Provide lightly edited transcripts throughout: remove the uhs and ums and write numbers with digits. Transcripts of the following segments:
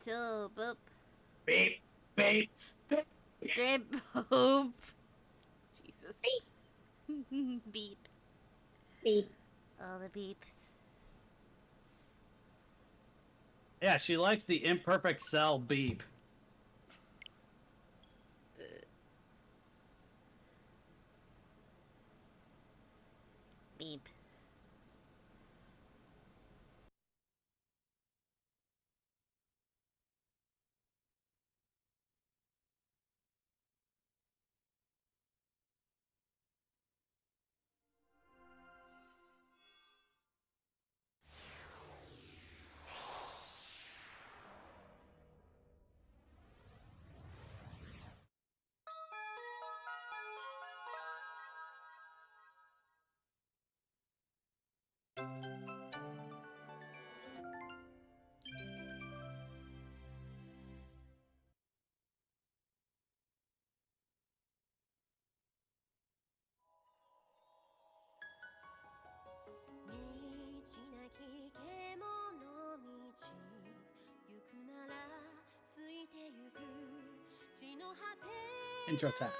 Two, boop. Beep, beep, beep. Drip, boop. Jesus. Beep. Beep. All the beeps. Yeah, she likes the imperfect cell beep. Beep. Intro time.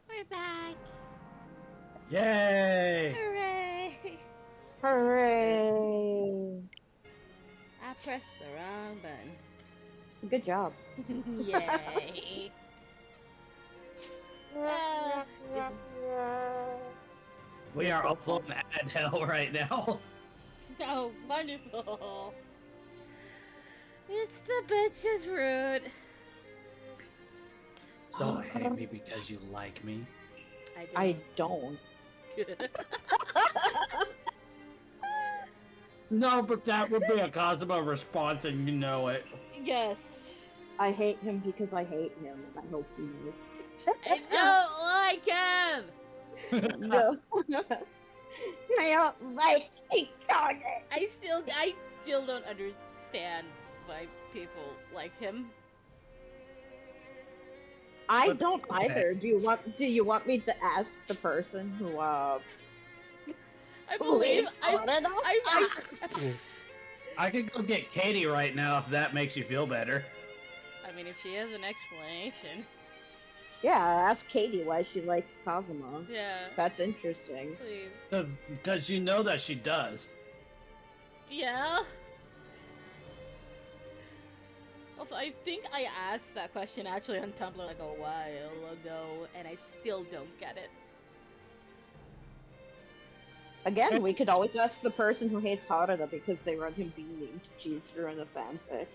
We're back. Yay! Hooray! Hooray! I pressed the wrong button. Good job. Yay. We are also in ad hell right now. Oh, wonderful. It's the bitch's root. Don't hate me because you like me. I don't. No, but that would be a Cosmo response and you know it. Yes. I hate him because I hate him, and I hope he knows. I don't like him. No. I don't like it. I still don't understand why people like him. I But don't okay. either. Do you want me to ask the person who I believe I could go get Katie right now if that makes you feel better. I mean, if she has an explanation. Yeah, ask Katie why she likes Cosmo. Yeah. That's interesting. Please. Because you know that she does. Yeah. Also, I think I asked that question actually on Tumblr like a while ago, and I still don't get it. Again, we could always ask the person who hates Harada because they run him being named Chizuru in the fanfic.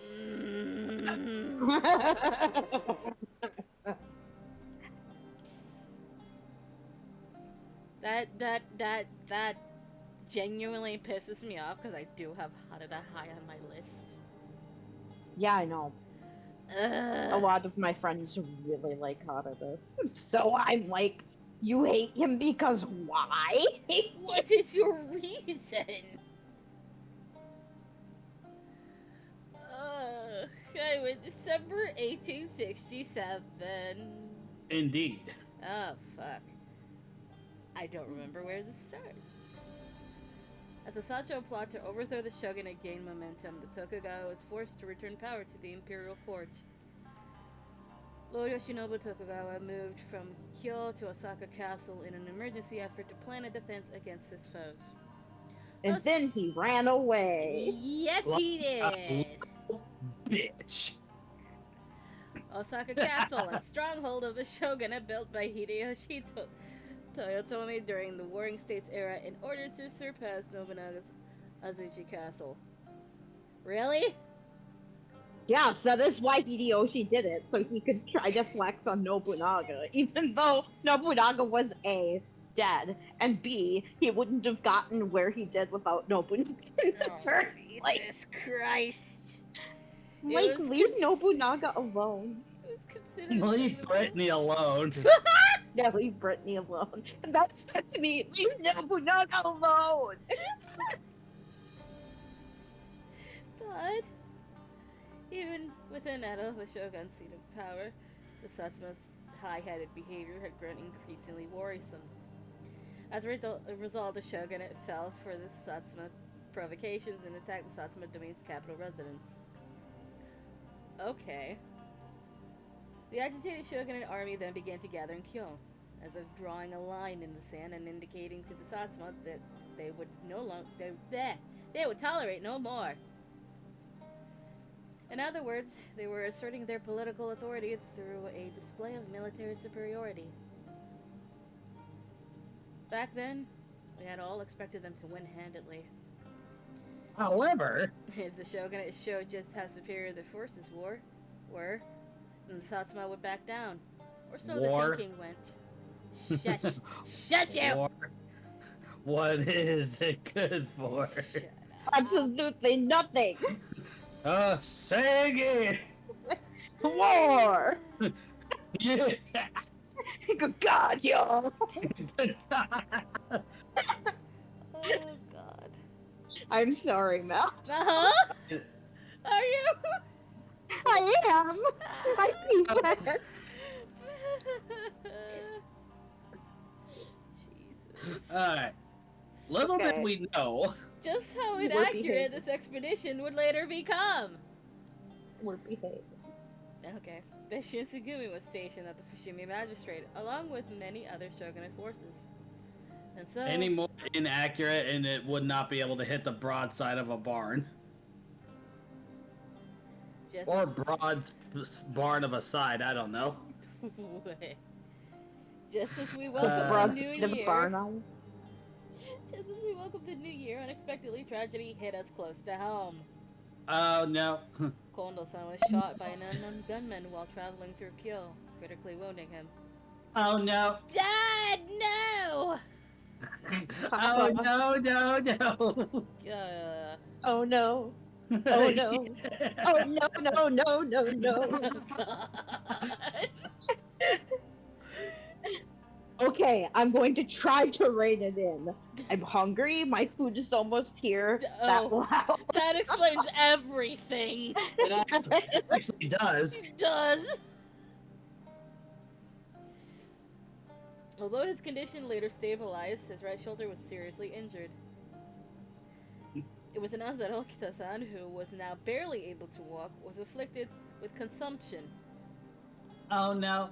That genuinely pisses me off because I do have Harada high on my list. Yeah, I know. A lot of my friends really like Harada, so I'm like, You hate him because why? What is your reason? Okay, December 1867. Indeed. Oh, fuck. I don't remember where this starts. As the Sacho plot to overthrow the shogunate gained momentum, the Tokugawa was forced to return power to the imperial court. Lord Yoshinobu Tokugawa moved from Kyoto to Osaka Castle in an emergency effort to plan a defense against his foes. And then he ran away. Yes, he did! Bitch. Osaka Castle, a stronghold of the shogunate built by Hideyoshi Toyotomi during the Warring States era in order to surpass Nobunaga's Azuchi Castle. Really? Yes, that is why Hideyoshi did it, so he could try to flex on Nobunaga, even though Nobunaga was A, dead, and B, he wouldn't have gotten where he did without Nobunaga in the first place. Jesus Christ. Like, leave Nobunaga alone. It was considered Leave Brittany alone. Yeah, leave Brittany alone. And that's said to me, leave Nobunaga alone! But even within Edo, the shogun's seat of power, the Satsuma's high-headed behavior had grown increasingly worrisome. As a result, the shogunate fell for the Satsuma provocations and attacked the Satsuma domain's capital residence. Okay. The agitated shogunate army then began to gather in Kyo, as if drawing a line in the sand and indicating to the Satsuma that they would they would tolerate no more. In other words, they were asserting their political authority through a display of military superiority. Back then, we had all expected them to win handedly. However, If the shogunate showed just how superior their forces were, then the Satsuma would back down. Or so War. the thinking went. Shush! Shut you! war. What is it good for? Shut up. Absolutely nothing! Say again. War! Yeah. Good God, y'all! Oh god. I'm sorry, Mel. Uh-huh? Are you? I am! My penis! Jesus. Alright. Little Okay. did we know. Just how You were inaccurate behaving. this expedition would later become. We're behaving. Okay. The Shinsengumi was stationed at the Fushimi Magistrate, along with many other shogunate forces. And so... Any more inaccurate and it would not be able to hit the broadside of a barn. just Or as- barn of a side, I don't know. Just as we Uh, welcome the Broadside new of year... barn owl. Just as we welcome the new year, unexpectedly tragedy hit us close to home. Oh no. Kondo-san was shot by an unknown gunman while traveling through Kyo, critically wounding him. Oh no. Dad, no! Oh no, no, no. Oh no. Oh no. Oh no, no, no, no, no. God. Okay, I'm going to try to rein it in. I'm hungry, my food is almost here. That Oh. will help. That explains everything. It actually does. It does. Although his condition later stabilized, his right shoulder was seriously injured. It was announced that Okita-san, who was now barely able to walk, was afflicted with consumption. Oh no.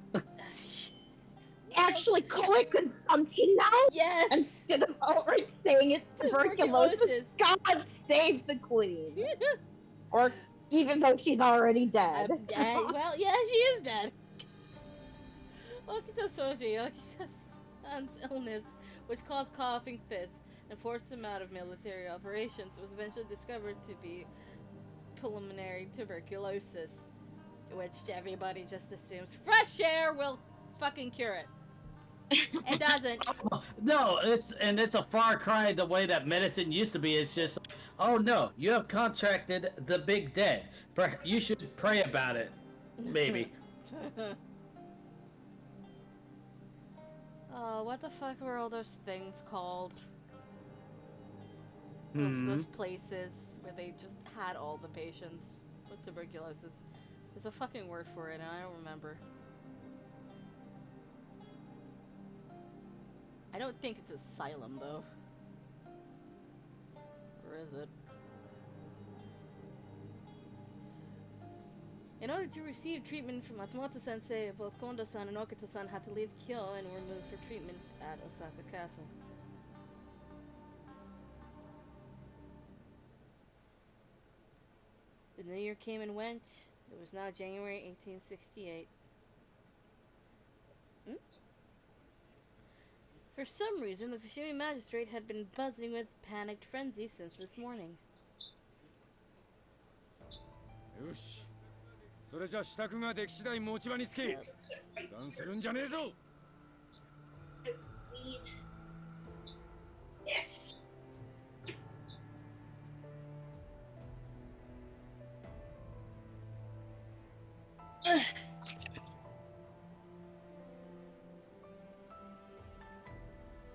Actually call it consumption now? Yes! Instead of outright saying it's tuberculosis. God save the queen. Or even though she's already dead. Well, yeah, she is dead. Okita Soji, Okita-san's illness, which caused coughing fits and forced him out of military operations, was eventually discovered to be pulmonary tuberculosis, which everybody just assumes fresh air will fucking cure it. It doesn't. No, it's a far cry the way that medicine used to be. It's just like, oh no, you have contracted the big dead. You should pray about it. Maybe. Oh What the fuck were all those things called? Hmm. Those places where they just had all the patients with tuberculosis. There's a fucking word for it, and I don't remember. I don't think it's asylum, though. Or is it? In order to receive treatment from Matsumoto-sensei, both Kondo-san and Okita-san had to leave Kyo and were moved for treatment at Osaka Castle. The new year came and went. It was now January 1868. For some reason, the Fushimi magistrate had been buzzing with panicked frenzy since this morning. よし、それじゃ支度ができ次第持ち場につけ。油断するんじゃねえぞ。Yes.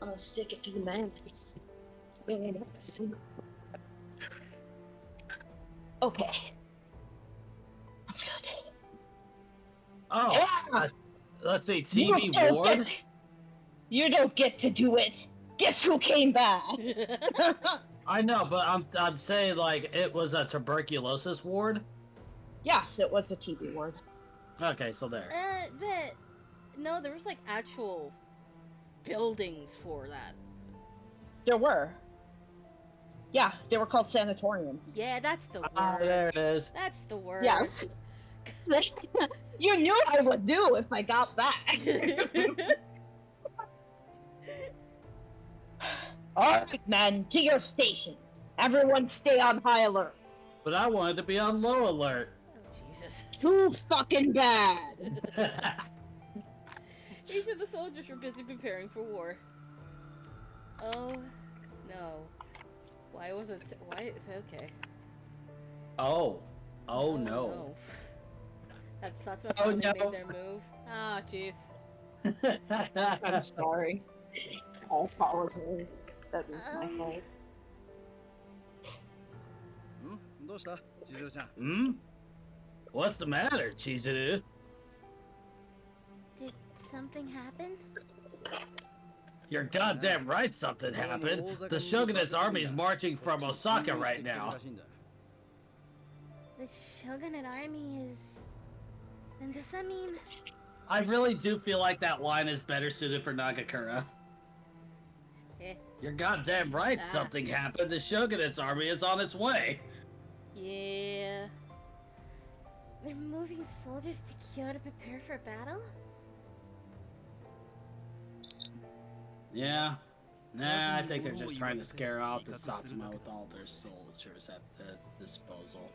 I'm gonna stick it to the man. Okay. I'm good. Oh, Yeah! let's see, You TV don't Ward? get- You don't get to do it. Guess who came back? I know, but I'm saying, like, it was a tuberculosis ward? Yes, it was the TV ward. Okay, so there. But no, there was like actual buildings for that. There were. Yeah, they were called sanatoriums. Yeah, that's the word. Ah, there it is. That's the word. Yes. You knew I would do if I got back. Alright, men, to your stations. Everyone stay on high alert. But I wanted to be on low alert. Oh, Jesus. Too fucking bad. Each of the soldiers were busy preparing for war. Oh, no. Why was it? Why? Okay. Oh. Oh, no. That Satsuma Oh, finally no. made their move. Oh, jeez. I'm sorry. I apologize. That was my fault. どうした千鶴ちゃん。 Hmm? What's the matter, Chizuru? Did something happen? You're goddamn right something happened. The Shogunate's army is marching from Osaka right now. The Shogunate army is... Then does that mean... I really do feel like that line is better suited for Nagakura. Eh. You're goddamn right something happened. The Shogunate's army is on its way. Yeah... They're moving soldiers to Kyoto to prepare for battle? Yeah. Nah, I think they're just trying to scare out the Satsuma with all their soldiers at the disposal.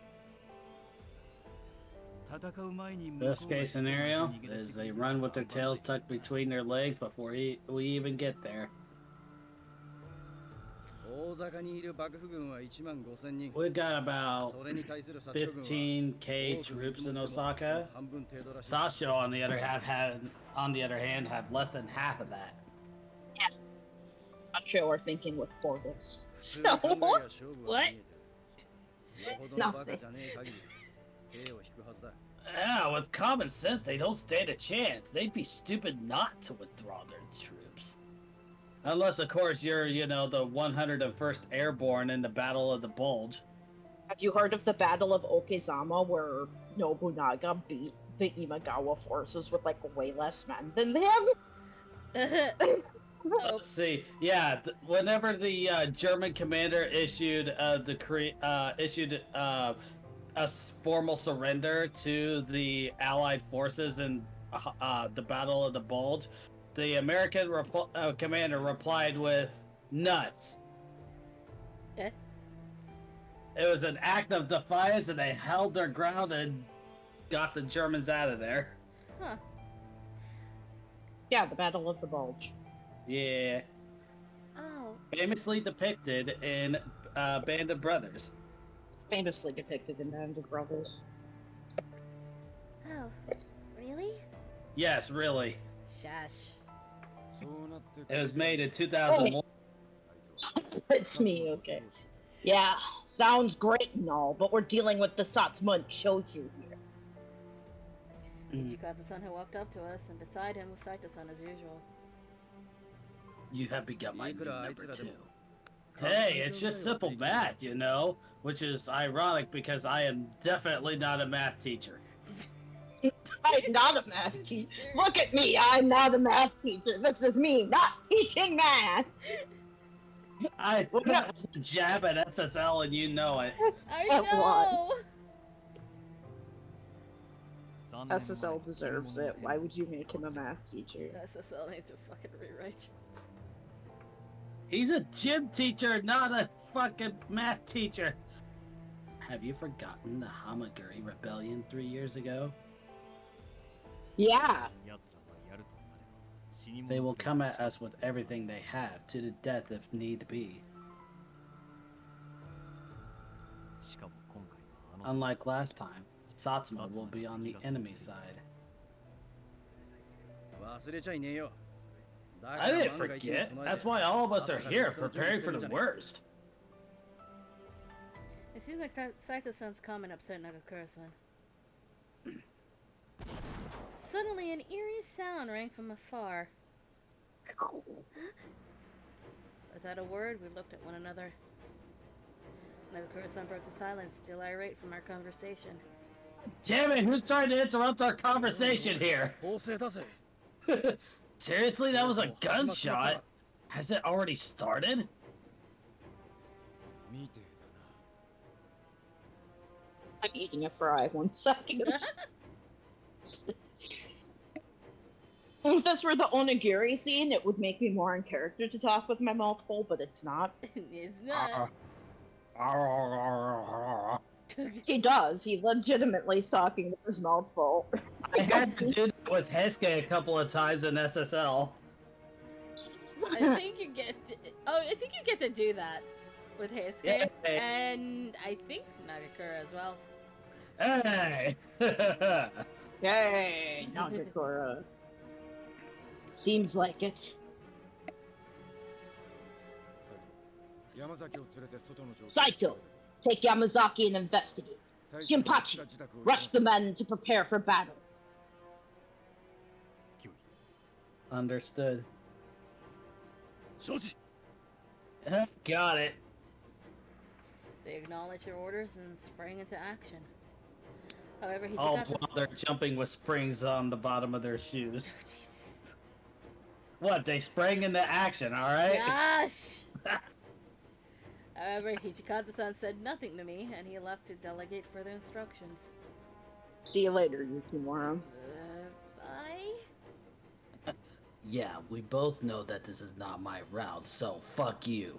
Best case scenario is they run with their tails tucked between their legs before we even get there. We got about 15k troops in Osaka. Sasho, on the other hand, have less than half of that. Not sure we're thinking with portals. So, What? Nothing. Yeah, with common sense, they don't stand a chance. They'd be stupid not to withdraw their troops. Unless, of course, you're, you know, the 101st Airborne in the Battle of the Bulge. have you heard of the Battle of Okizama where Nobunaga beat the Imagawa forces with like way less men than them? Oh, Let's see. Yeah, whenever the German commander issued a formal surrender to the Allied forces in the Battle of the Bulge, the American commander replied with nuts. Eh? It was an act of defiance, and they held their ground and got the Germans out of there. Huh. Yeah, the Battle of the Bulge. Yeah. Oh, Famously depicted in Band of Brothers. Famously depicted in Band of Brothers. oh, really? Yes, really. Shush. It was made in 2001. It's me, okay. Yeah, sounds great and all, but we're dealing with the Satsuma and Chochu here. Ichikata-san had walked up to us, and beside him was Saito-san as usual. You have become my new number 2. Hey, it's just simple math, you know? Which is ironic because I am definitely not a math teacher. I'm not a math teacher. Look at me, I'm not a math teacher. This is me not teaching math. I jab at SSL and you know it. I It know! SSL deserves it. Why would you make him a math teacher? SSL needs a fucking rewrite. He's a gym teacher, not a fucking math teacher. Have you forgotten the Hamaguri rebellion 3 years ago? Yeah. They will come at us with everything they have, to the death if need be. Unlike last time, Satsuma will be on the enemy side. I didn't forget. That's why all of us are here, preparing for the worst. It seems like Saito-san's comment upset Nagakura-san. Suddenly, an eerie sound rang from afar. Without a word, we looked at one another. Nagakura-san broke the silence, still irate from our conversation. Damn it, who's trying to interrupt our conversation here? Seriously, that was a gunshot? Has it already started? I'm eating a fry. 1 second. If this were the onigiri scene, it would make me more in character to talk with my mouth full, but it's not. It's not. He does. He legitimately is talking with his mouth full. I had to do that with Hesuke a couple of times in SSL. I think you get to, I think you get to do that with Heisuke, Yay. and I think Nagakura as well. Hey! Hey, Nagakura. Seems like it. Saito, take Yamazaki and investigate. Shinpachi, rush the men to prepare for battle. Understood. Got it. They acknowledged their orders and sprang into action. However, he Oh, got this. while they're jumping with springs on the bottom of their shoes. What? They sprang into action, alright? Gosh! However, Hichikata-san said nothing to me, and he left to delegate further instructions. See you later, Yukimura. Bye? Yeah, we both know that this is not my route, so fuck you.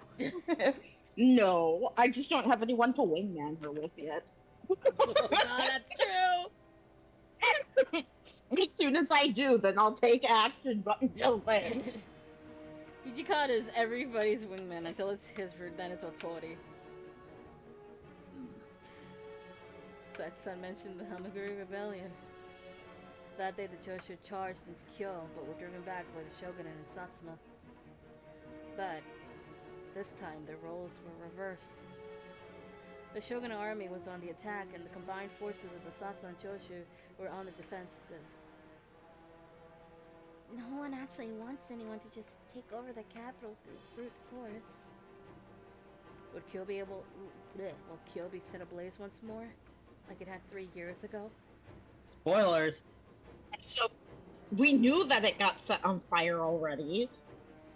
No, I just don't have anyone to wingman her with yet. Oh, that's true! As soon as I do, then I'll take action, but until then. Hichikata is everybody's wingman until it's his, then it's Otori. Saito-san mentioned the Hamaguri Rebellion. That day the Choshu charged into Kyo, but were driven back by the Shogun and Satsuma. But this time their roles were reversed. The Shogun army was on the attack, and the combined forces of the Satsuma and Choshu were on the defensive. No one actually wants anyone to just take over the capital through brute force. Will Kyo be set ablaze once more, like it had 3 years ago? Spoilers! So, we knew that it got set on fire already.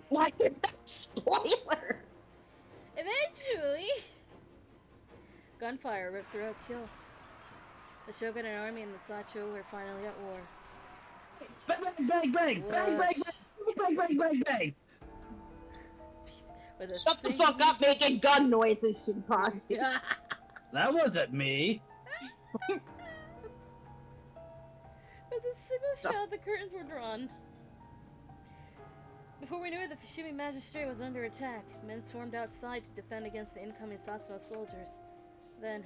Why is that spoiler? Eventually! Gunfire ripped throughout Kyo. The Shogun and army and the Sacho were finally at war. Bang, bang, bang, bang, bang, bang, bang, bang, bang, bang. Shut the fuck up making gun noises, Shinpachi. That wasn't me. With a single shot, the curtains were drawn. Before we knew it, the Fushimi Magistrate was under attack. Men swarmed outside to defend against the incoming Satsuma soldiers. Then...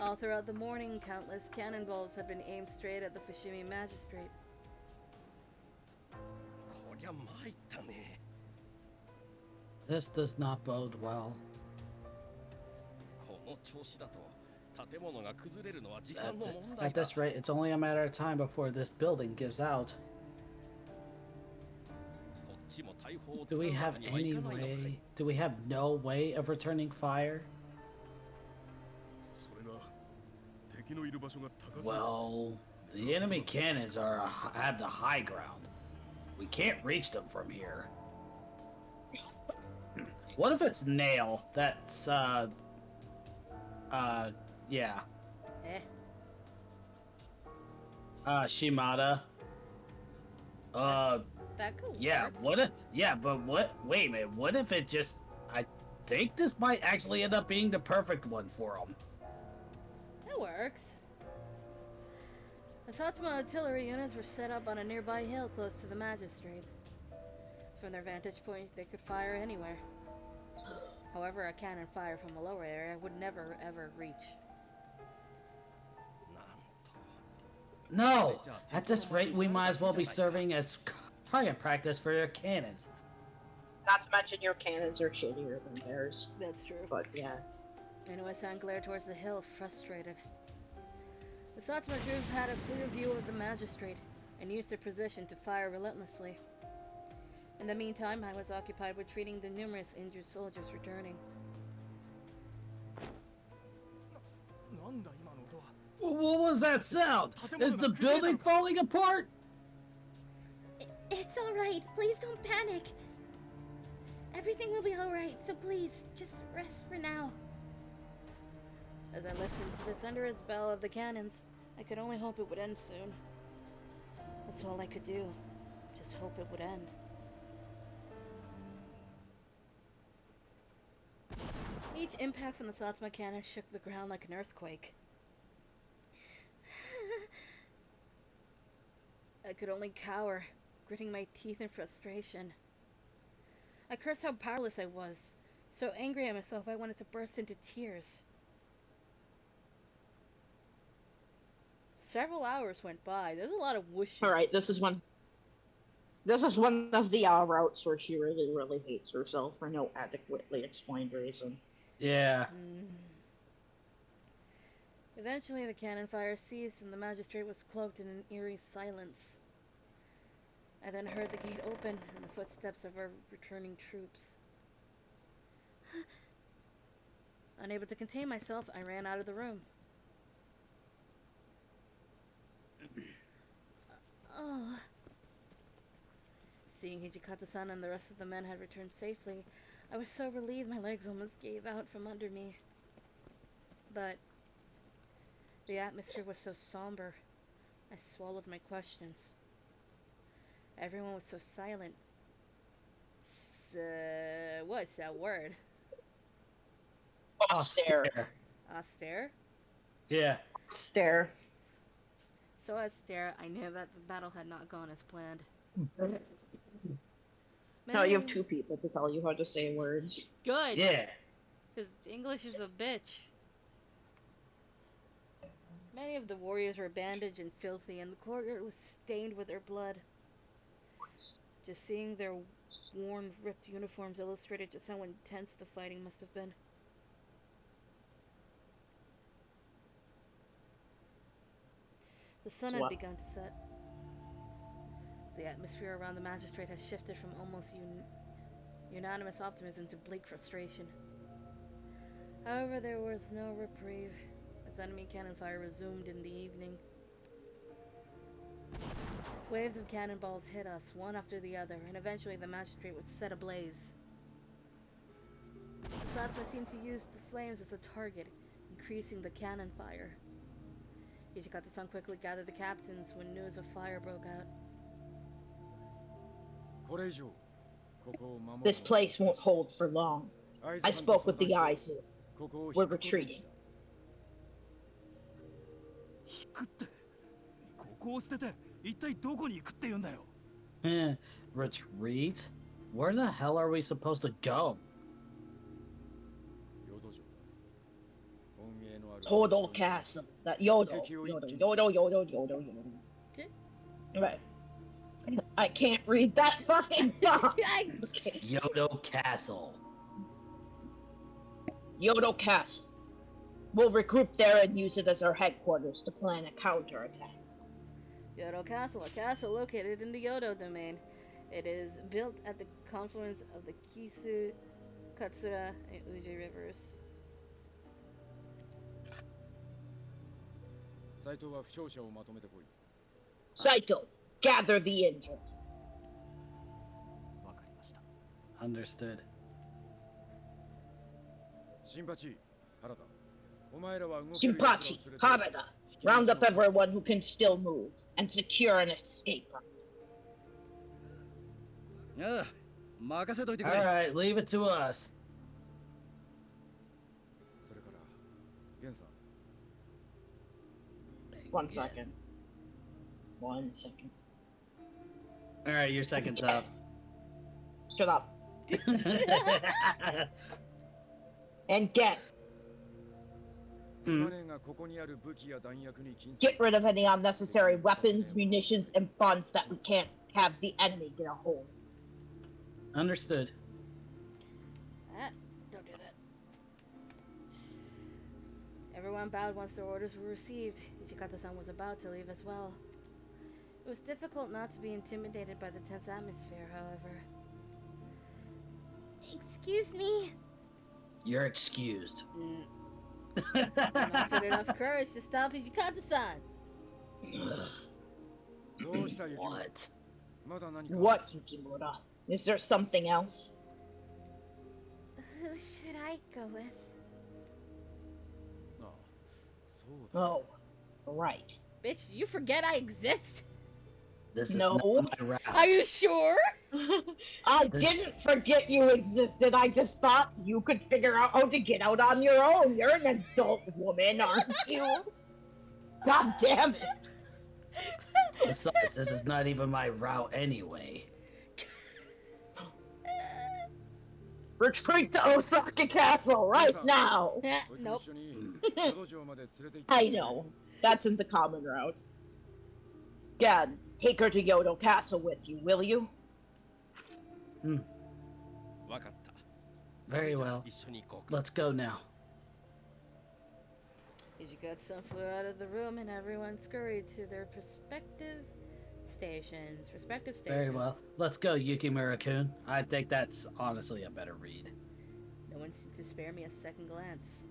All throughout the morning, countless cannonballs had been aimed straight at the Fushimi magistrate. こりゃ参ったね。 This does not bode well. この調子だと建物が崩れるのは時間の問題 At だ。 this rate, it's only a matter of time before this building gives out. こっちも大砲を Do 使う we わ have けにはい any かないのかい。 way? Do we have no way of returning fire? それが敵のいる場所が高すぎる。 Well, the enemy cannons are at the high ground. We can't reach them from here. What if it's Nail? That's yeah. Eh. Shimada. That could Yeah, work. what if, yeah, but what, wait a minute, what if it just, I think this might actually end up being the perfect one for them. It works. The Satsuma artillery units were set up on a nearby hill close to the magistrate. From their vantage point, they could fire anywhere. However, a cannon fire from a lower area would never ever reach. なんと No! At this rate, we might as well be serving as target practice for their cannons. Not to mention your cannons are shittier than theirs. That's true. But yeah. Inuit-san glared towards the hill, frustrated. The Satsuma troops had a clear view of the magistrate and used their position to fire relentlessly. In the meantime, I was occupied with treating the numerous injured soldiers returning. なんだ今の音は。 What was that sound? Is the building falling apart? It's alright. Please don't panic. Everything will be alright, so please, just rest for now. As I listened to the thunderous bell of the cannons, I could only hope it would end soon. That's all I could do. Just hope it would end. Each impact from the Satsuma cannon shook the ground like an earthquake. I could only cower, gritting my teeth in frustration. I cursed how powerless I was. So angry at myself, I wanted to burst into tears. Several hours went by. There's a lot of whooshes. Alright, this is one. This is one of the routes where she really, really hates herself for no adequately explained reason. Yeah. Eventually, the cannon fire ceased and the magistrate was cloaked in an eerie silence. I then heard the gate open and the footsteps of our returning troops. Unable to contain myself, I ran out of the room. Oh. Seeing Hijikata-san and the rest of the men had returned safely, I was so relieved my legs almost gave out from under me. But the atmosphere was so somber, I swallowed my questions. Everyone was so silent. What's that word? Austere. Austere? Yeah. Stare. So austere, I knew that the battle had not gone as planned. No, you have two people to tell you how to say words. Good! Yeah. Because English is a bitch. Many of the warriors were bandaged and filthy, and the courtyard was stained with their blood. Just seeing their worn, ripped uniforms illustrated just how intense the fighting must have been. The sun had begun to set. The atmosphere around the magistrate had shifted from almost unanimous optimism to bleak frustration. However, there was no reprieve, as enemy cannon fire resumed in the evening. Waves of cannonballs hit us, one after the other, and eventually the magistrate was set ablaze. The Satsuma seemed to use the flames as a target, increasing the cannon fire. Hijikata-san quickly gathered the captains when news of fire broke out. This place won't hold for long. I spoke with the Aizu. We're retreating. 引くって。ここを捨てて一体どこに行くって言うんだよ。Retreat? Where the hell are we supposed to go? 淀城。本営の Total castle. That Yodo. Yodo. Right. I can't read that fucking font. Okay. Yodo Castle. Yodo Castle. We'll regroup there and use it as our headquarters to plan a counterattack. Yodo Castle, a castle located in the Yodo domain. It is built at the confluence of the Kisu, Katsura, and Uji rivers. 斉藤は負傷者をまとめてこい。 Saito, gather the injured. わかりました。 Understood. 新八、原田。お前らは動ける Shinpachi, 奴らを連れて Harada, round up everyone who can still move and secure an escape route. ああ、任せといてくれ。 Alright, leave it to us. それから、源さん。 One second. Alright, your second's up. Shut up. And get すまねえがここにある武器や弾薬に金 get rid of any unnecessary weapons, munitions, and funds that we can't have the enemy get a hold. Understood. Don't do that. Everyone bowed once their orders were received. Ichikata-san was about to leave as well. It was difficult not to be intimidated by the tense atmosphere, however. Excuse me? You're excused. I mustered enough courage to stop Ichikata-san. どうしたユキモ What? まだ何か What, Yukimura? Is there something else? Who should I go with? ああそうだ Oh, right. Bitch, do you forget I exist? This is No. not my route. Are you sure? I This- didn't forget you existed. I just thought you could figure out how to get out on your own. You're an adult woman, aren't you? God damn it. Besides, this is not even my route anyway. Retreat to Osaka Castle right now. こいつも Nope. 一緒に江戸城まで連れて行って I know. That's in the common route. Yeah, take her to Yodo Castle with you, will you? わかった。 Very well. 一緒に行こうか。 Let's go now. Ichikata-san flew out of the room and everyone scurried to their respective stations. Very well. Let's go, Yukimura-kun. I think that's honestly a better read. No one seemed to spare me a second glance.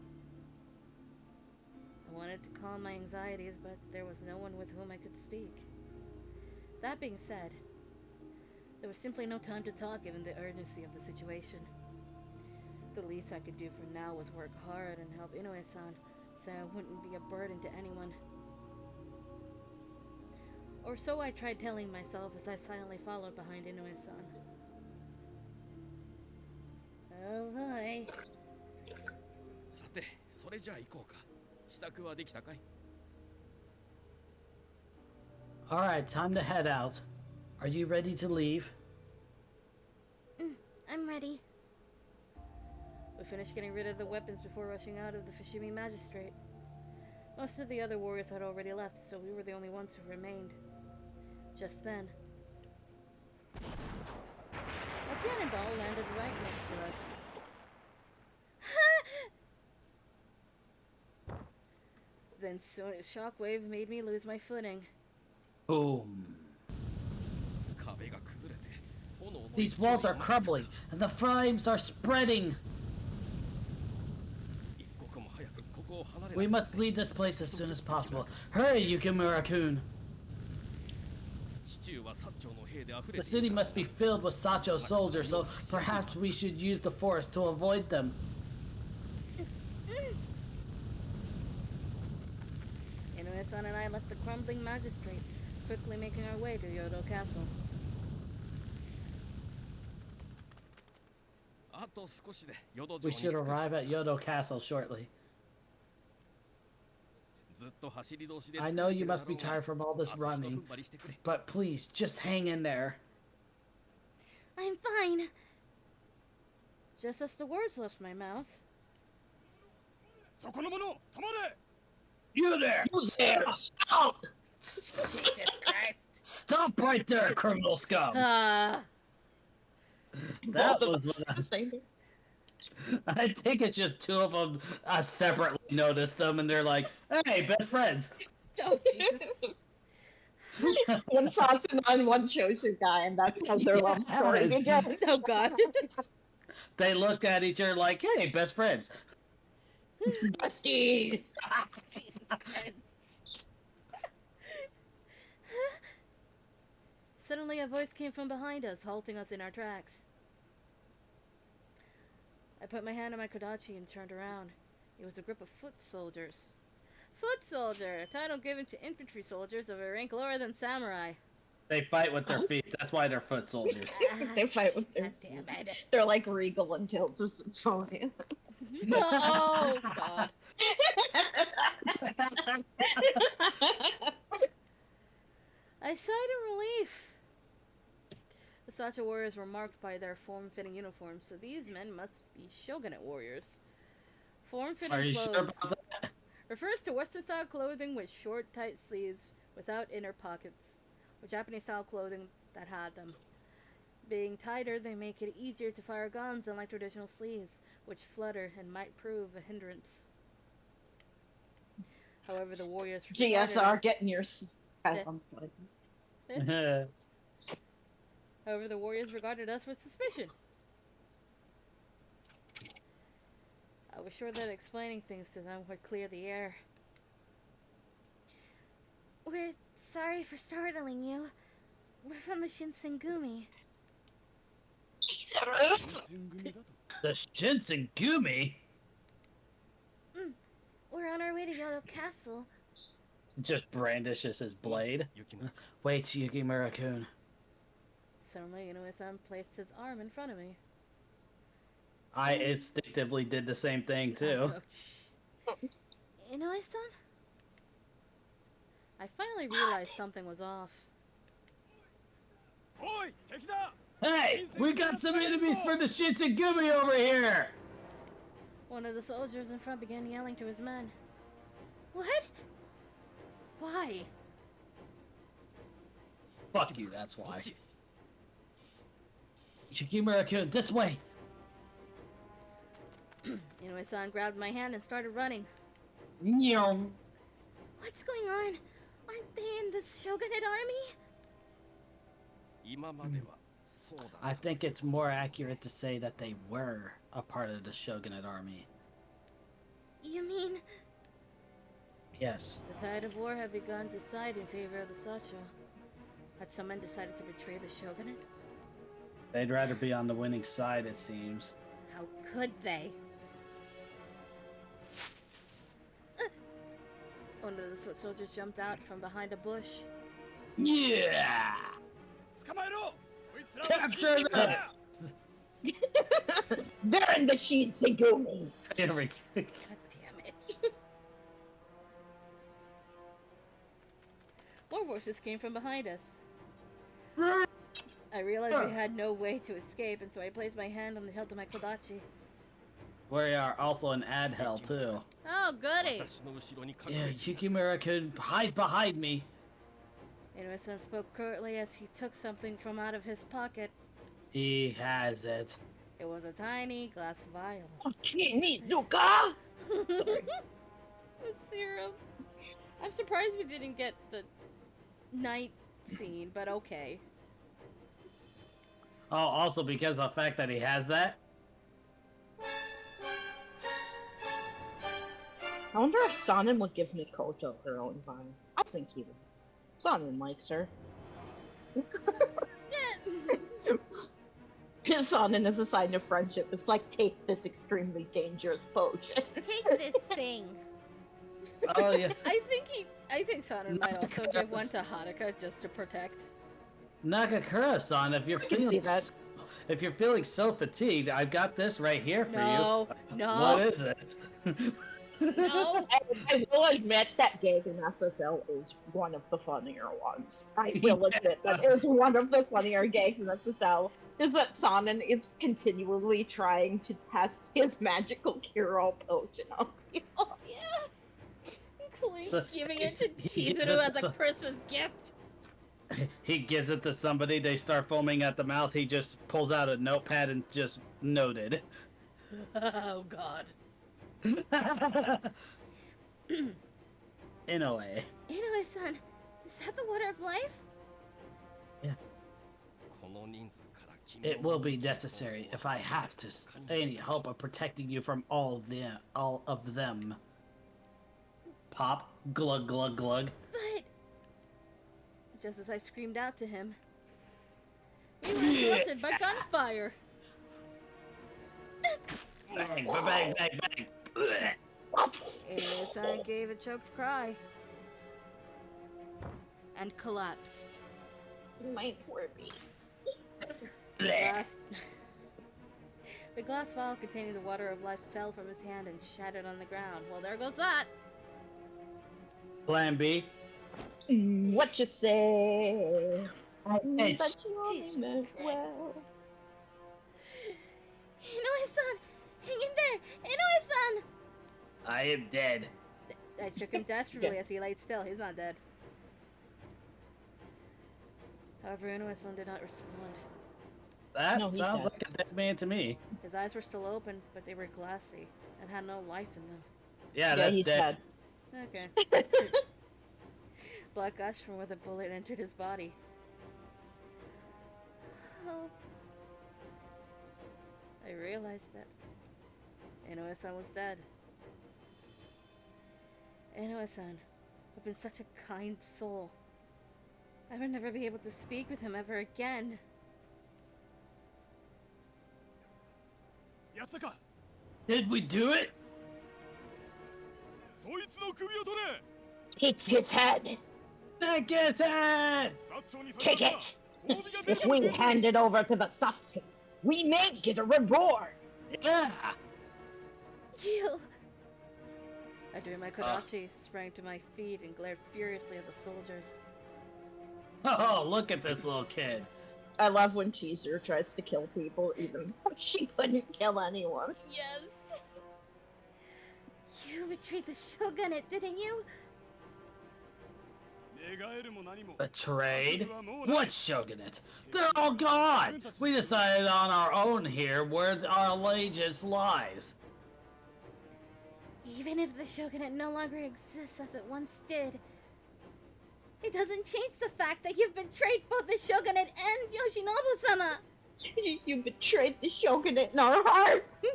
I wanted to calm my anxieties, but there was no one with whom I could speak. That being said, there was simply no time to talk given the urgency of the situation. The least I could do for now was work hard and help Inoue-san so I wouldn't be a burden to anyone. Or so I tried telling myself as I silently followed behind Inoue-san. Oh boy. さて、それじゃあ行こうか。支度はできたかい？ Alright, time to head out. Are you ready to leave? I'm ready. We finished getting rid of the weapons before rushing out of the Fushimi Magistrate. Most of the other warriors had already left, so we were the only ones who remained. Just then, a cannonball landed right next to us. Then soon a shockwave made me lose my footing. Boom. 壁が崩れて、炎の These walls are crumbling, and the flames are spreading. 一刻も早くここを離れ We must leave this place as soon as possible. Hurry, Yukimura-kun. 市中は薩長の兵で溢れ The て city いるから must be filled with Sacho soldiers, so perhaps we should use the forest to avoid them. Inoue-san and I left the crumbling magistrate, quickly making our way to Yodo Castle. あと少しで淀城 We に should 着く arrive at Yodo Castle shortly. ずっと走り通しで I 疲 know れて you るだ must ろ be う tired from all this あと一踏 running, ん張りしてくれ but please, just hang in there. I'm fine. Just as the words left my mouth. そこの者、止まれ。 You there! Stop! Jesus Christ. Stop right there, criminal scum! Ah. That Both of was us what at the same time. I think it's just two of them separately noticed them, and they're like, "Hey, best friends." Oh, Jesus. One Satsun and one Chosu guy, and that's how their love story Yes. began. Oh, God. They looked at each other like, "Hey, best friends." Besties! Jesus Christ. Suddenly, a voice came from behind us, halting us in our tracks. I put my hand on my kodachi and turned around. It was a group of foot soldiers. Foot soldier, a title given to infantry soldiers of a rank lower than samurai. They fight with their feet. That's why they're foot soldiers. They fight with their God damn it. They're like Regal and Tales of Symphonia. Oh, God. I sighed in relief. The Sacha warriors were marked by their form-fitting uniforms, so these men must be shogunate warriors. Form-fitting Are you clothes sure about that? refers to Western-style clothing with short, tight sleeves without inner pockets, or Japanese-style clothing that had them. Being tighter, they make it easier to fire guns, unlike traditional sleeves, which flutter and might prove a hindrance. However, the warriors GSR, getting your... Yeah. I'm sorry. However, the warriors regarded us with suspicion. I was sure that explaining things to them would clear the air. We're sorry for startling you. We're from the Shinsengumi. 新組だと。 The Shinsengumi We're on our way to Yodo Castle. just brandishes his blade. 雪乃。 Wait, Yukimura-kun. Suddenly, Inoue-san placed his arm in front of me. I instinctively did the same thing too. Inoue-san? I finally realized something was off. おい、敵だ。 Hey, we got some enemies for the Shinsengumi over here! One of the soldiers in front began yelling to his men. What? Why? Fuck you, that's こ why. っち。 Yukimura-kun, this way! Inoue-san grabbed my hand and started running. Nyom. What's going on? Aren't they in the shogunate army? 今まではそうだ。 I think it's more accurate to say that they were a part of the shogunate army. You mean Yes. the tide of war had begun to side in favor of the Sacha? Had some men decided to betray the shogunate? They'd rather be on the winning side, it seems. How could they? One of the foot soldiers jumped out from behind a bush. Yeah! 捕まえろ。そいつらを Capture 死ん them! だ。 They're in the Shinsengumi! Here we God damn it. More voices came from behind us. I realized we had no way to escape, and so I placed my hand on the hilt of my kodachi. We are also in ad hell too. Oh, goody! 私の後ろに隠 Yeah, れている。 Yukimura could hide behind me. Inoue-san spoke curtly as he took something from out of his pocket. He has it. It was a tiny glass vial. Luka! Sorry. The syrup. I'm surprised we didn't get the night scene, but okay. Oh, also because of the fact that he has that. I wonder if Sonnen would give Mikoto her own vine. I think he would. Sonnen likes her. His Sonnen is a sign of friendship. It's like, take this extremely dangerous potion. Take this thing. Oh yeah. I think Sonnen might also give one to Haruka just to protect. Nagakura-san, if you're I can see feeling that. if you're feeling so fatigued, I've got this right here for No, you. no. What is this? No. I will admit that gag in SSL is one of the funnier ones. I will admit that it is one of the funnier gags in SSL. Is that Sonnen is continually trying to test his magical cure-all potion on people. Yeah. Including So giving it to he gives Chizuru it as to a some- Christmas gift. He gives it to somebody, they start foaming at the mouth, he just pulls out a notepad and just noted. Oh God. In a way. Inoue-san, is that the water of life? It will be necessary if I have to any hope of protecting you from all of them. Pop, glug glug glug. But just as I screamed out to him, we were interrupted by gunfire. Bang, bang, bang, bang. Inoue-san gave a choked cry and collapsed. My poor baby. Glass... the glass vial containing the water of life fell from his hand and shattered on the ground. Well, there goes that. Plan B. What you say? I know It's- that you only Jesus meant Christ. well. Inoue-san, hang in there, Inoue-san. I am dead. I shook him desperately as he lay still. He's not dead. However, Inoue-san did not respond. That No, he's sounds dead. like a dead man to me. His eyes were still open, but they were glassy and had no life in them. Yeah, Yeah, that's he's dead. Okay. Blood gushed from where the bullet entered his body. Oh. I realized that Inoue-san was dead. Inoue-san, who'd been such a kind soul. I would never be able to speak with him ever again. やったか Did we do it? そいつの首を取れ Hit his head. Take his head! 薩長に Take されたら it. 褒美が出る If かもし we れんぞ hand it over to the Satsu, we may get a reward. Yeah! You! I drew my kodachi, sprang to my feet, and glared furiously at the soldiers. Oh, look at this little kid. I love when Chizuru tries to kill people, even though she couldn't kill anyone. Yes! You betrayed the shogunate, didn't you? 願えるも何も Betrayed? はもうない What shogunate? They're all gone! We decided on our own here where our allegiance lies. Even if the shogunate no longer exists as it once did, it doesn't change the fact that you've betrayed both the shogunate and Yoshinobu-sama! You betrayed the shogunate in our hearts.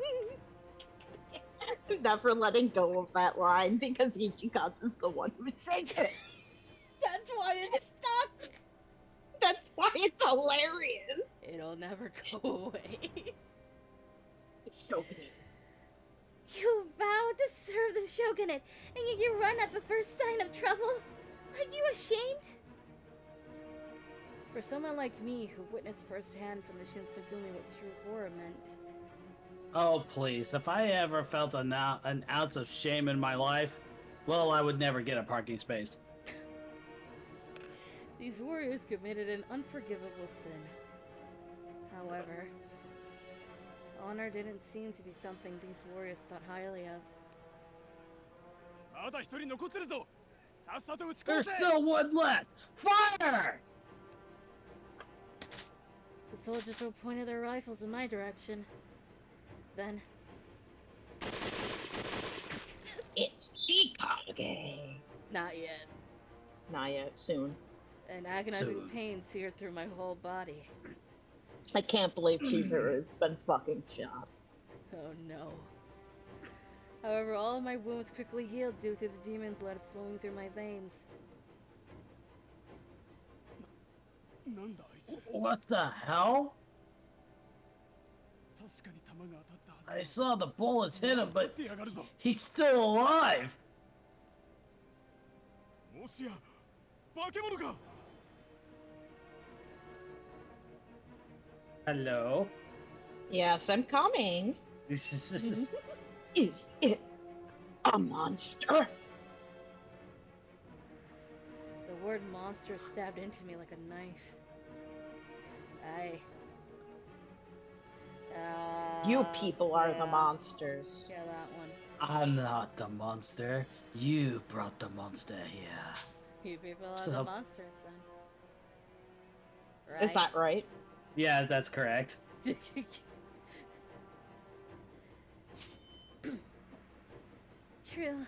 Never letting go of that line because Ichikatsu's the one who said it. That's why it's stuck! That's why it's hilarious. It'll never go away. Shogunate. You vowed to serve the shogunate, and yet you run at the first sign of trouble? Aren't you ashamed? For someone like me, who witnessed firsthand from the Shinsengumi what true horror meant, Oh, please. If I ever felt an ounce of shame in my life, well, I would never get a parking space. these warriors committed an unforgivable sin. However, honor didn't seem to be something these warriors thought highly of. まだ一人残ってるぞさっさと撃ち込 There's むぜ still one left! Fire! The soldiers all pointed their rifles in my direction. Then, It's Chikage. not yet. Not yet, soon. An agonizing Soon. pain seared through my whole body. I can't believe Chizuru has been fucking shot. Oh no. However, all of my wounds quickly healed due to the demon blood flowing through my veins. なんだあいつ What the hell? 確かに弾が当たったはず I saw the bullets hit him, 取っ but てやがるぞ he's still alive! もしや化け物か Hello? Yes, I'm coming. This is- Is it A monster? The word monster stabbed into me like a knife. You people are the yeah. monsters. Yeah, that one. I'm not the monster. You brought the monster here. You people are So- the monsters then. Right? Is that right? Yeah, that's correct. True.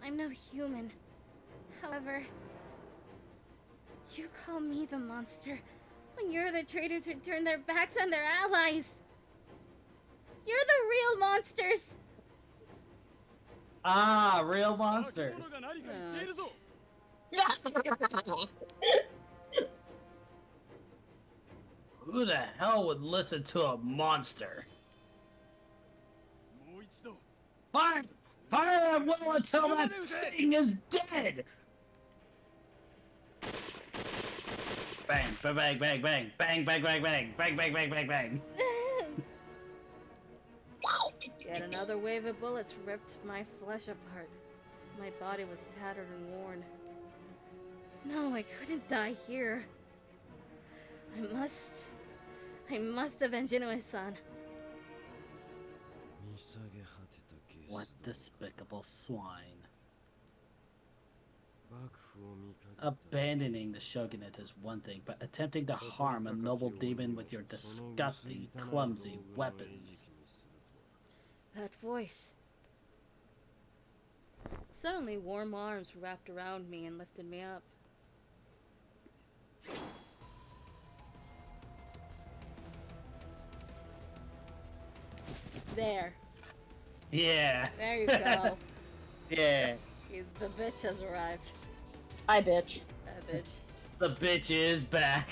I'm no human. However, you call me the monster when you're the traitors who turn their backs on their allies. You're the real monsters. Ah, real monsters. 化け物が何か言っているぞ Who the hell would listen to a monster? もう一度 Fire! Fire at will until that thing is dead! Bang, bang, bang, bang, bang, bang, bang, bang, bang, bang, bang, bang, bang, bang. Yet another wave of bullets ripped my flesh apart. My body was tattered and worn. No, I couldn't die here. I must avenge Inoue-san. 見下げ果てたゲス What だ despicable swine. 幕府を見かけた Abandoning the shogunate is one thing, but attempting to harm a noble demon with your disgusting, clumsy weapons. That voice. Suddenly, warm arms wrapped around me and lifted me up. There. Yeah. There you go. Yeah. The bitch has arrived. Hi, bitch. That bitch. The bitch is back.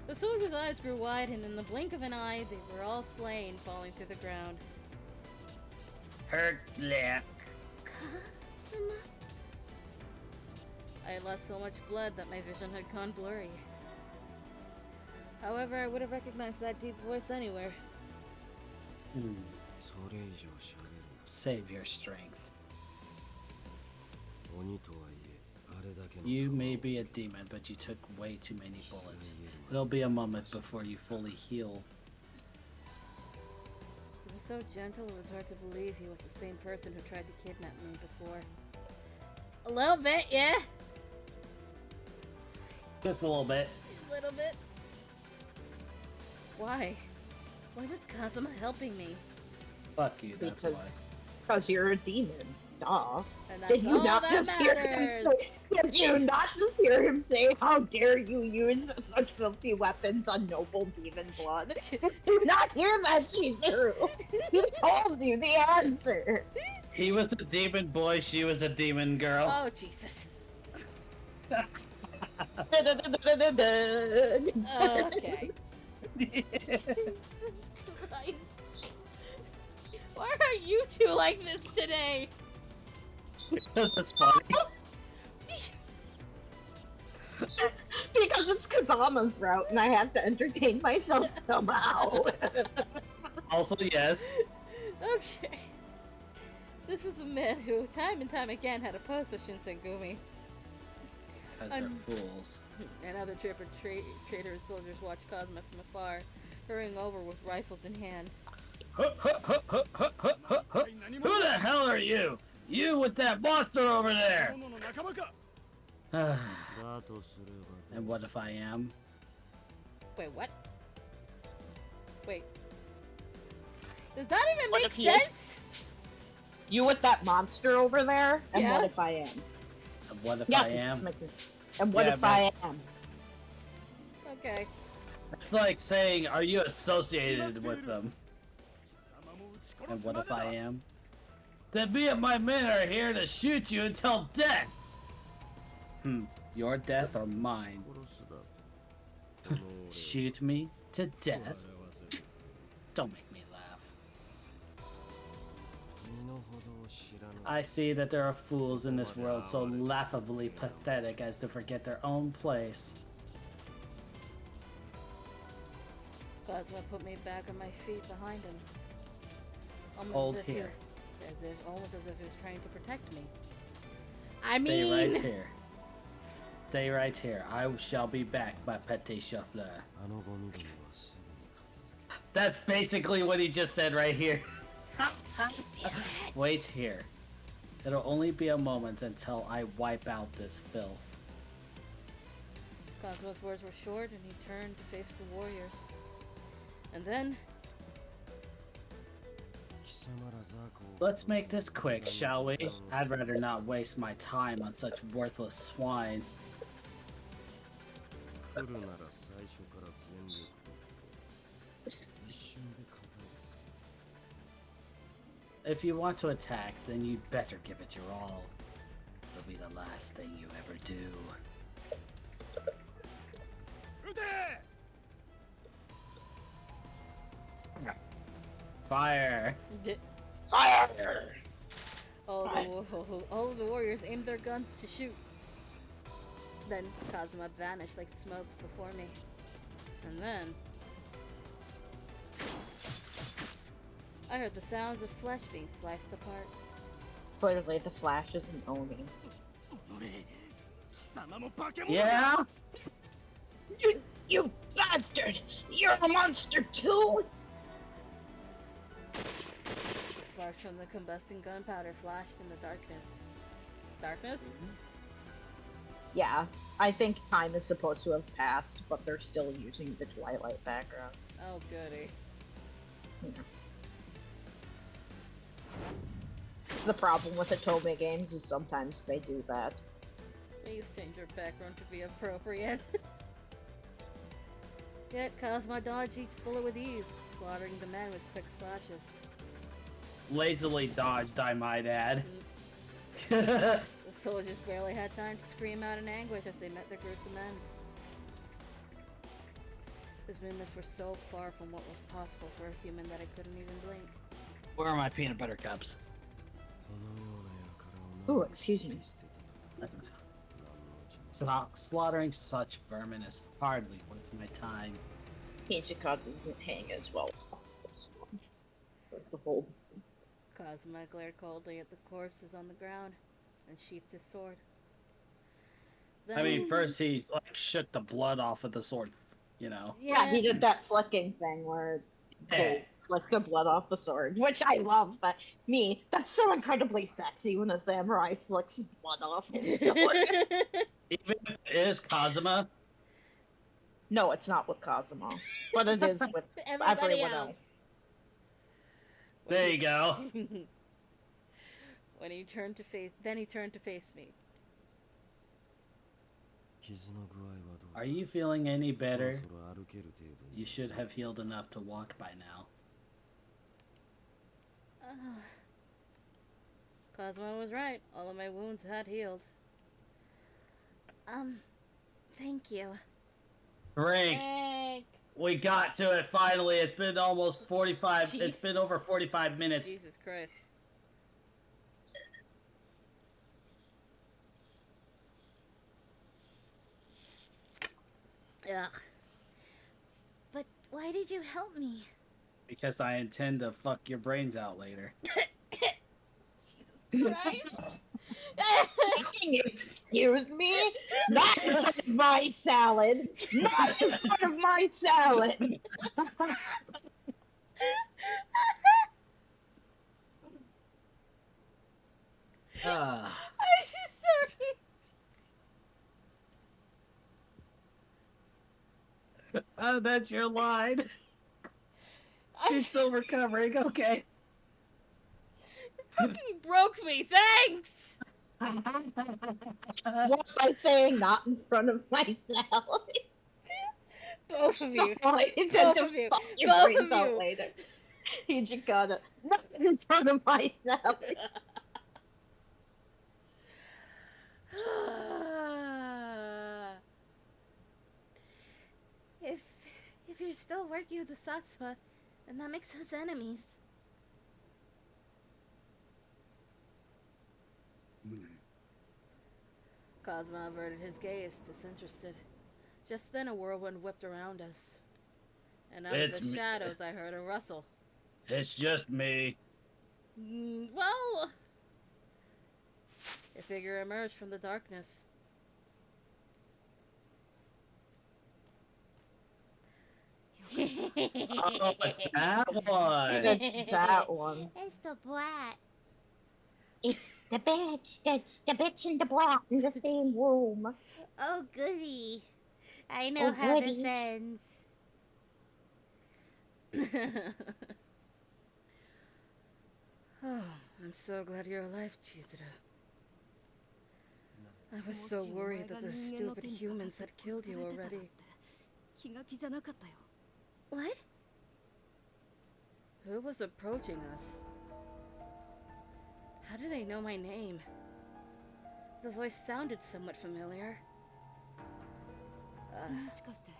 The soldiers' eyes grew wide, and in the blink of an eye, they were all slain, falling to the ground. Hurt lip. Kazuma? I had lost so much blood that my vision had gone blurry. However, I would have recognized that deep voice anywhere. それ以上しゃべる Save your strength. 鬼とはいえあれだけの You may be a demon, but you took way too many bullets. It'll be a moment before you fully heal. He was so gentle, it was hard to believe he was the same person who tried to kidnap me before. A little bit, yeah? Just a little bit. A little bit. Why? Why was Kazuma helping me? Fuck you, that's why. Because you're a demon. Duh. And that's Did you all not that just hear him matters. say? Did you not just hear him say, "How dare you use such filthy weapons on noble demon blood"? Did you not hear that, Chizuru? He told you the answer. He was a demon boy, she was a demon girl. Oh, Jesus. Okay. Jesus Christ. Why are you two like this today? This is funny. Because it's Kazama's route, and I have to entertain myself somehow. Also, yes. Okay. This was a man who, time and time again, had opposed the Shinsengumi. Because they're fools. And other traitor soldiers watched Kazuma from afar, hurrying over with rifles in hand. Who the hell are you? You with that monster over there! の仲間か And だとすれば what if I am? Wait, what? Wait. Does that even What make if he is- sense? You with that monster over there? And Yeah. what if I am? And what if Yeah, I it am? makes sense. And what Yeah, if but- I am? Okay. It's like saying, are you associated with them? 貴様も撃ち殺 And す what ま if で I だ am? Then me and my men are here to shoot you until death! Your death or mine? 殺すだとこの俺を Shoot me to 笑 death? わせる Don't make me laugh. 身の程を知らぬ I see that there are fools in this world so laughably pathetic as to forget their own place. Kazuma put me back on my feet behind him. Almost Hold as if he- here. almost as if he was trying to protect me. I Stay mean, right here. Stay right here. I shall be back, my petit chauffeur. あのゴミどもはすぐに片付け That's basically what he just said right here. damn it. Wait here. It'll only be a moment until I wipe out this filth. Cosmo's words were short, and he turned to face the warriors. And then, 貴様らザコを Let's make this quick, shall we? I'd rather not waste my time on such worthless swine. 来るなら最初から全力で一瞬で片付 If you want to attack, then you'd better give it your all. It'll be the last thing you ever do. け撃て Fire! Fire! all of the warriors aimed their guns to shoot. Then Kazuma vanished like smoke before me. And then I heard the sounds of flesh being sliced apart. Clearly, the Flash is an Oni. 己貴様も化け物 Yeah? You bastard! You're a monster too! Sparks from the combusting gunpowder flashed in the darkness. Darkness? Yeah, I think time is supposed to have passed, but they're still using the Twilight background. Oh, goody. Yeah. It's the problem with Otome games is sometimes they do that. Please change your background to be appropriate. Yet Cosmo dodged each bullet with ease, slaughtering the men with quick slashes. Lazily dodged, I might add. The soldiers barely had time to scream out in anguish as they met their gruesome ends. His movements were so far from what was possible for a human that I couldn't even blink. Where are my peanut butter cups? このような輩を Ooh, excuse me. 何捨てたと I don't know. 何のうちに Slaughtering such vermin is hardly worth my time. Hinchicott doesn't hang as well. This one. The whole. Cosmo glared coldly at the corpses on the ground and sheathed his sword. Then, I mean, first he like shook the blood off of the sword, you know. Yeah, he did that flicking thing where they flick the blood off the sword, which I love. But that's so incredibly sexy when a samurai flicks blood off his sword. Even if it is Kazuma. No, it's not with Cosmo, but it is with Everybody everyone else. There you go. When he turned to face, then he turned to face me. 傷の具合はどう Are you feeling any そろ better? そろ歩ける程度に You should have healed enough to walk by now. Cosmo was right. All of my wounds had healed. Thank you. Frank, Frank! we got to it finally. It's been almost 45. It's Jeez. been over 45 minutes. Jesus Christ. Ugh. But why did you help me? Because I intend to fuck your brains out later. Christ! Excuse me? Not in front of my salad! Not in front of my salad! Ah. I'm sorry. Oh, that's your line. She's still recovering. Okay. Fucking broke me. Thanks. What by saying not in front of my salad? Both of you. Oh, I intend Both to of you. fuck your Both brains of out you. later. He just gotta not in front of my salad. If you're still working with the Satsuma, then that makes us enemies. Cosmo averted his gaze, disinterested. Just then a whirlwind whipped around us. And out It's of the me. shadows I heard a rustle. It's just me. Well, a figure emerged from the darkness. Oh, it's that one. It's that one. It's the brat. It's the bitch. That's the bitch and the brat in the same room. Oh, goody. I know Oh, how this goody. ends. Oh, I'm so glad you're alive, Chizuru. I was so worried that those stupid humans had killed you already. 気が気じゃなかったよ。 What? Who was approaching us? How do they know my name? The voice sounded somewhat familiar. もしかして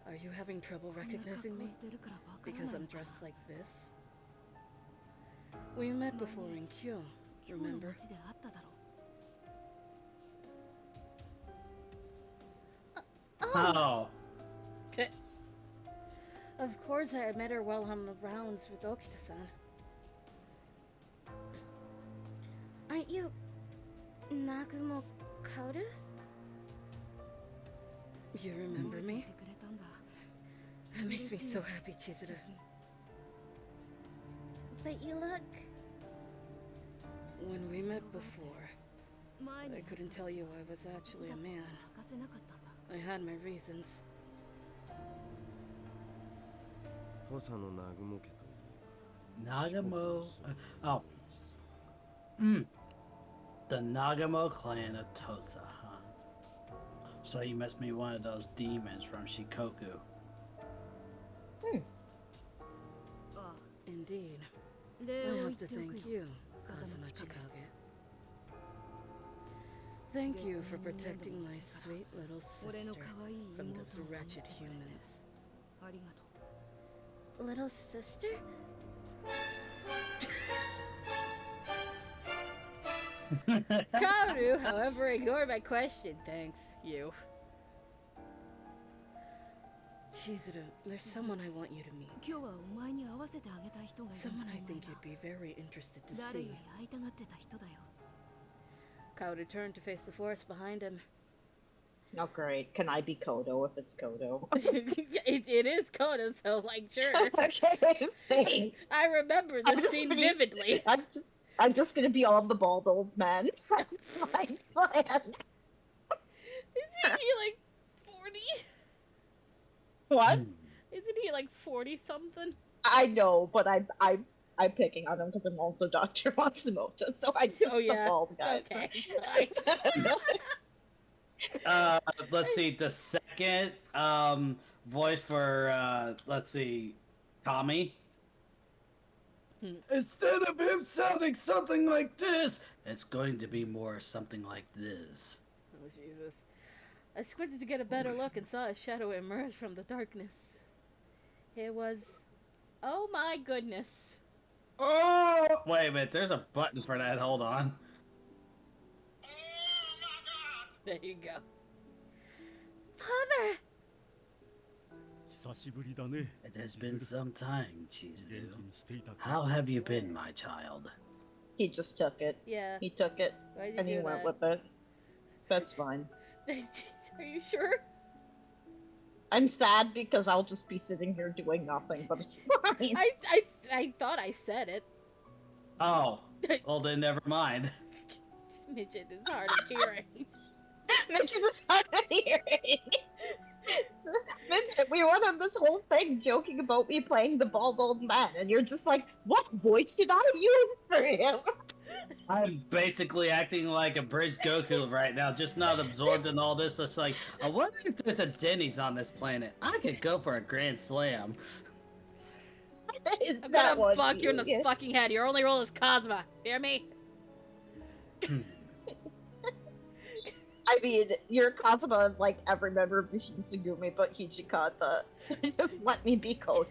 Are you having trouble こんな recognizing 格 me? 好してるからわからない Because の I'm かな dressed like this? We met before in Kyo, 今日の remember? 街で会っただろ Oh. Okay. Of course, I met her while on the rounds with Okita-san. Aren't you Nagumo Kaoru? You う remember 覚えてい me? てくれたんだ That makes me so happy, し Chizuru. ず But you look... When we met before, 前に I couldn't tell you I was actually a だった man. ら明かせなかったんだ I had my reasons. 土佐の南雲家といえば Nagamo. Oh. Hmm. The Nagamo clan of Tosa, huh? So you must be one of those demons from Shikoku. あ Indeed. あ I 礼を言 have っ to ておく thank よ you, Kazuma Chikage. Thank you for protecting my sweet little 俺の sister 可愛い from 妹 those を守って wretched くれて humans. ありがと Little sister? Kaoru, however, ignored my question. Thanks, you. Chizuru, there's someone I want you to う meet. 今日はお前に会わせてあげたい人がいるんだ Someone I お前 think が you'd be very interested to 誰よ see. り会いたがってた人だよ Kaoru turned to face the forest behind him. Oh, great. Can I be Kodo if it's Kodo? it is Koda, so, like, sure. Okay, thanks. I remember I'm this just scene gonna- vividly. I'm just gonna be all the bald old men. That's my plan. Isn't he, like, 40? What? Isn't he, like, 40-something? I know, but I'm picking on him because I'm also Dr. Matsumoto, so I just Oh, yeah. the bald guys. Okay, fine. Let's see. The second voice for let's see, Tommy. Instead of him sounding something like this, it's going to be more something like this. Oh, Jesus. I squinted to get a better look and saw a shadow emerge from the darkness. It was... Oh my goodness. Oh, wait a minute. There's a button for that. Hold on. There you go. Father! 久しぶりだね It has been some time, 元気 Chizuru. にしていたか How have you been, my child? He just took it. Yeah. He took it Why'd you and he do went that? with it. That's fine. Are you sure? I'm sad because I'll just be sitting here doing nothing, but it's fine. I thought I said it. Oh, well then never mind. Midget is hard of hearing. Midget is hard of hearing. Midget, we went on this whole thing joking about me playing the bald old man, and you're just like, what voice did I use for him? I'm basically acting like a bridge Goku right now, just not absorbed in all this. It's like, I wonder if there's a Denny's on this planet. I could go for a Grand Slam. Is I'm that gonna what bonk you in the get? fucking head. Your only role is Cosma. Hear me? I mean, you're Kazuma like every member of the Shinsengumi but Hijikata, so just let me be Kodo.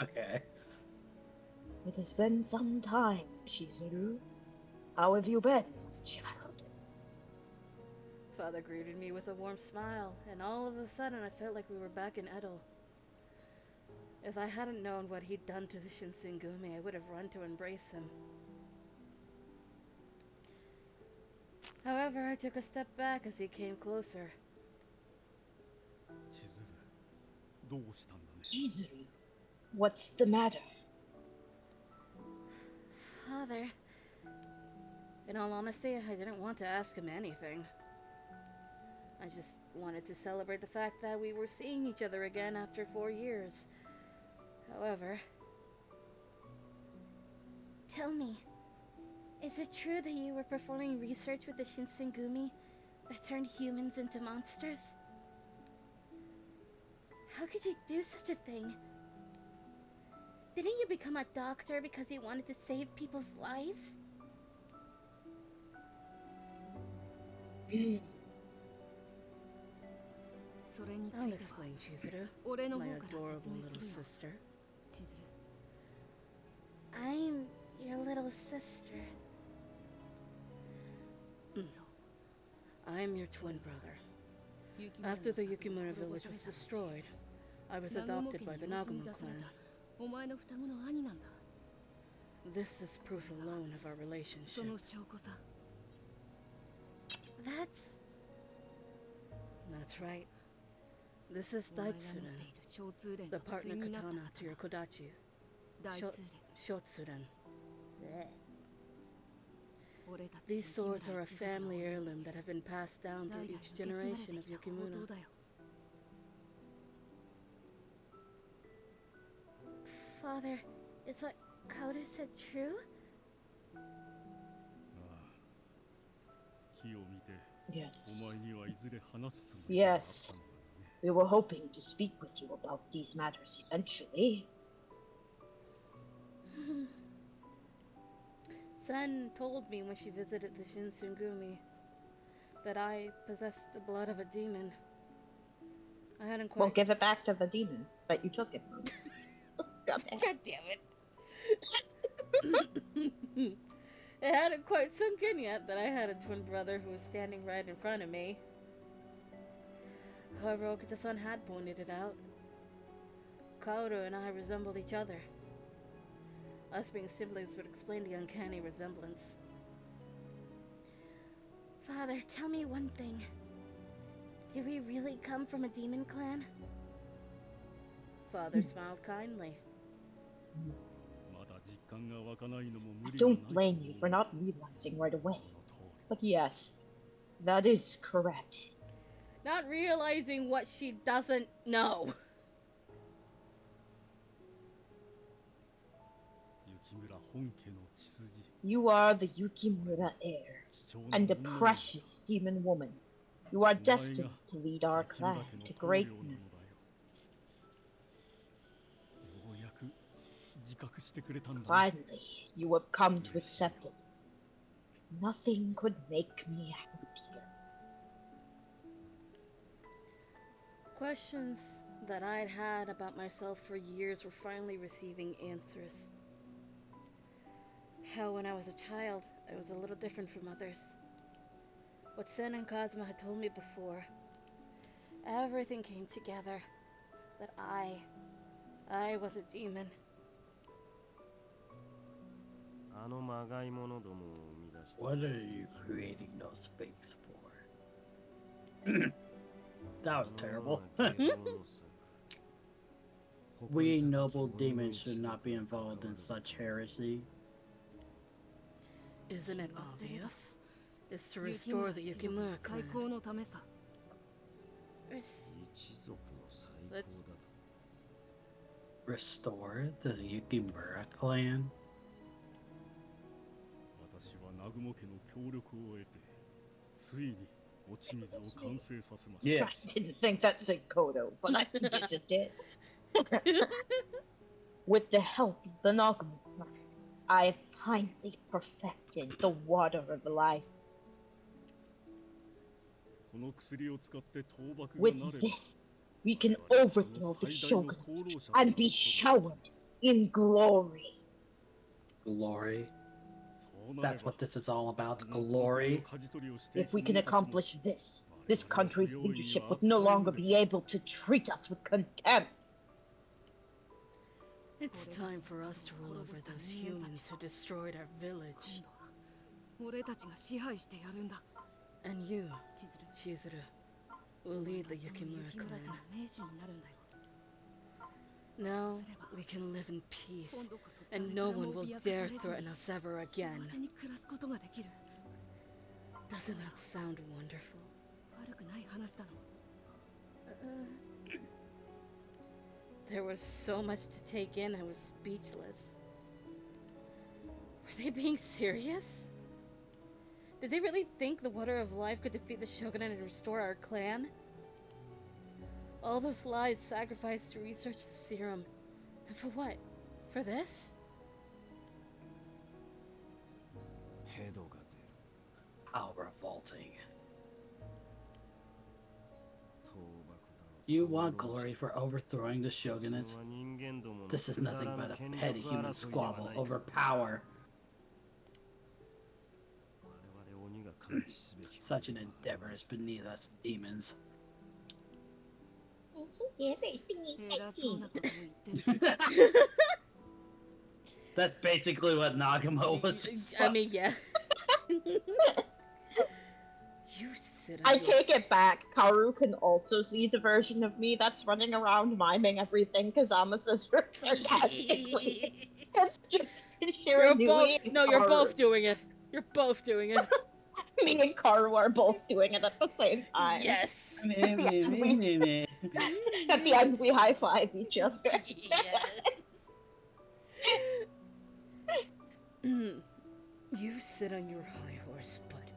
Okay. It has been some time, Chizuru. How have you been, child? Father greeted me with a warm smile, and all of a sudden I felt like we were back in Edo. If I hadn't known what he'd done to the Shinsengumi, I would have run to embrace him. However, I took a step back as he came closer. 千鶴、どうしたんだね。 Chizuru, what's the matter? Father, in all honesty, I didn't want to ask him anything. I just wanted to celebrate the fact that we were seeing each other again after 4 years. However... Tell me, is it true that you were performing research with the Shinsengumi that turned humans into monsters? How could you do such a thing? Didn't you become a doctor because you wanted to save people's lives? I'll explain, Chizuru, my adorable little sister. I'm your little sister. I'm your twin brother. After the Yukimura village was destroyed, I was adopted by the Nagumo clan. This is proof alone of our relationship. That's right. This is Daitsuren, the partner katana to your Kodachi. Shotsuren. These swords are a family heirloom that have been passed down through each generation of Yukimura. Father, is what Kaoru said true? ああ、木を見て、 Yes. お前にはいずれ話すつもりがあった Yes. のだね。 We were hoping to speak with you about these matters eventually. Sen told me when she visited the Shinsengumi that I possessed the blood of a demon. I hadn't quite... Well, give it back to the demon that you took it from. God damn. God damn it. It hadn't quite sunk in yet that I had a twin brother who was standing right in front of me. However, Okita-san had pointed it out. Kaoru and I resembled each other. Us being siblings would explain the uncanny resemblance. Father, tell me one thing. Do we really come from a demon clan? Father smiled kindly. まだ実感が湧かないのも無 I 理はない don't blame you for not realizing right away. その通り。 But yes, that is correct. Not realizing what she doesn't know. 雪村本家の血筋。 You are the Yukimura heir 貴重な and the 女の子 precious demon woman. You are お前 destined が to lead our 雪村 clan 家の to 棟梁なのだよ。 greatness. ようやく自覚してくれたんだね。 Finally, you have come to accept it. Nothing could make me happier. Questions that I'd had about myself for years were finally receiving answers. How when I was a child, I was a little different from others. What Sen and Kazuma had told me before. Everything came together. That I was a demon. あのまがいものどもを生み出した。 What are you creating those fakes for? That was terrible. We noble demons should not be involved in such heresy. Isn't it obvious? It's to restore the Yukimura clan. 最高のためさ。 一族の最高だと。 Restore the Yukimura clan? 私は南雲家の協力を得て、ついに落ち水を完成させました。 Yes. I didn't think that said Kodo, but I guess it did. With the help of the Nagumo clan, I have finally perfected the water of life. この薬を使って倒幕が With なれば、 this, we can overthrow the shogunate and be showered in glory. Glory. そうなれ That's ば what this is all about. Glory. If we can accomplish this, this country's leadership would no longer be able to treat us with contempt. It's time for us to rule over those humans who destroyed our village. 今度は俺たちが支配してやるんだ。 And you, 千鶴、 Chizuru, will lead the その Yukimura 雪村 clan. 家の名手になるんだよ。 Now we can live in peace, 今度こそ and 誰 no から one も will 脅かさ dare れずに threaten us ever 幸 again. せに暮らすことができる。 Doesn't that sound wonderful? 悪くない話だろ。 There was so much to take in, I was speechless. Were they being serious? Did they really think the Water of Life could defeat the Shogunate and restore our clan? All those lives sacrificed to research the serum. And for what? For this? ヘドが出る。 How revolting. 倒幕だ。 You want glory for overthrowing the shogunate? それは人間どもの This is くだ nothing らぬ but a 権 petty 力 human 争いでは squabble ないか。 over power. 我々鬼が監視すべき。 Such an endeavor is beneath us demons. 偉そうなこと言ってる。 That's basically what Nagamo was just I mean, yeah. You sit I on your- take it back. Kaoru can also see the version of me that's running around miming everything Kazama says sarcastically. It's just You're both. Shiranui and No, you're Kaoru. both doing it. You're both doing it. Me and Kaoru are both doing it at the same time. Yes. At the end, we high five each other. Yes. You sit on your high horse, but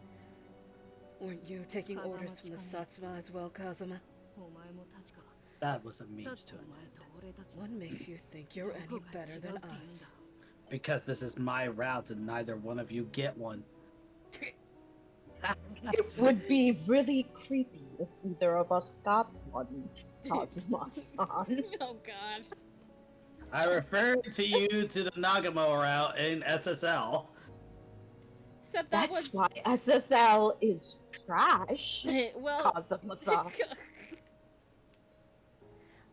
weren't you taking orders from the Satsuma as well, Kazuma? お前も確か。 That was a さ means っ to きお an 前 end. と俺たちの What makes you think you're any どこが better 違う than って言うんだ us? Because this is my route and neither one of you get one. It would be really creepy if either of us got one, Kazuma-san. Oh God. I referred to you to the Nagamo route in SSL. Except that That's was. why SSL is trash, Well. Kazuma-san.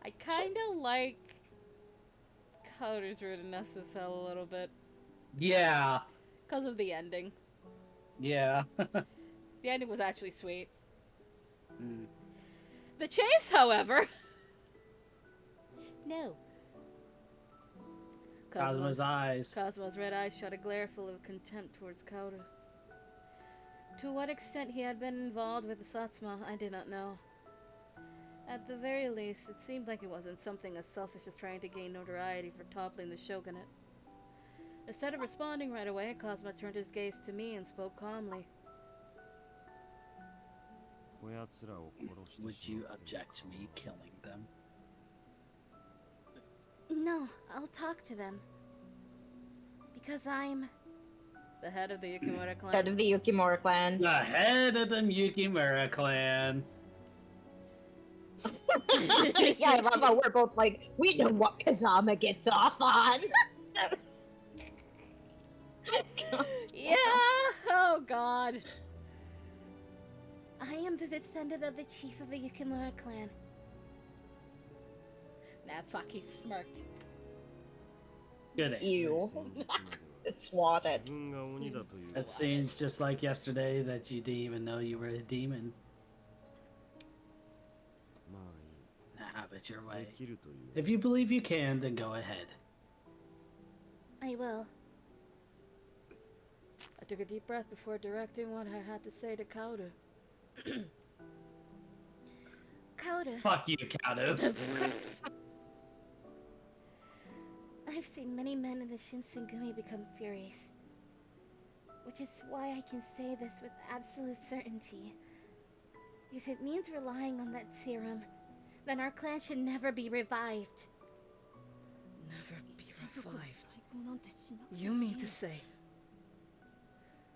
I kind of like Kaoru's route in SSL a little bit Yeah. because of the ending. Yeah. The ending was actually sweet. Mm. The chase, however. No. Kazuma's eyes. Kazuma's red eyes shot a glare full of contempt towards Kaoru. To what extent he had been involved with the Satsuma, I did not know. At the very least, it seemed like it wasn't something as selfish as trying to gain notoriety for toppling the shogunate. Instead of responding right away, Kazuma turned his gaze to me and spoke calmly. こやつらを殺して Would し you まっていい object to me killing them? No, I'll talk to them. Because I'm the head of the Yukimura clan. Head of the Yukimura clan. The head of the Yukimura clan. Yeah, I love how we're both like, we know what Kazama gets off on. Yeah! Oh God. I am the descendant of the chief of the Yukimura clan. Nah, fuck, he smirked. Good answer. Ew. その域までは Swatted. 自分が鬼だという It seems just like yesterday that you didn't even know you were a demon. まあ Now have it your いい way. できるという If you believe you can, then go ahead. I will. I took a deep breath before directing what I had to say to Kaoru. Kaoru. Fuck you, Kaoru. I've seen many men in the Shinsengumi become furious. Which is why I can say this with absolute certainty. If it means relying on that serum, then our clan should never be revived. Never be 一族を revived. 再興なんてしなくて You mean to say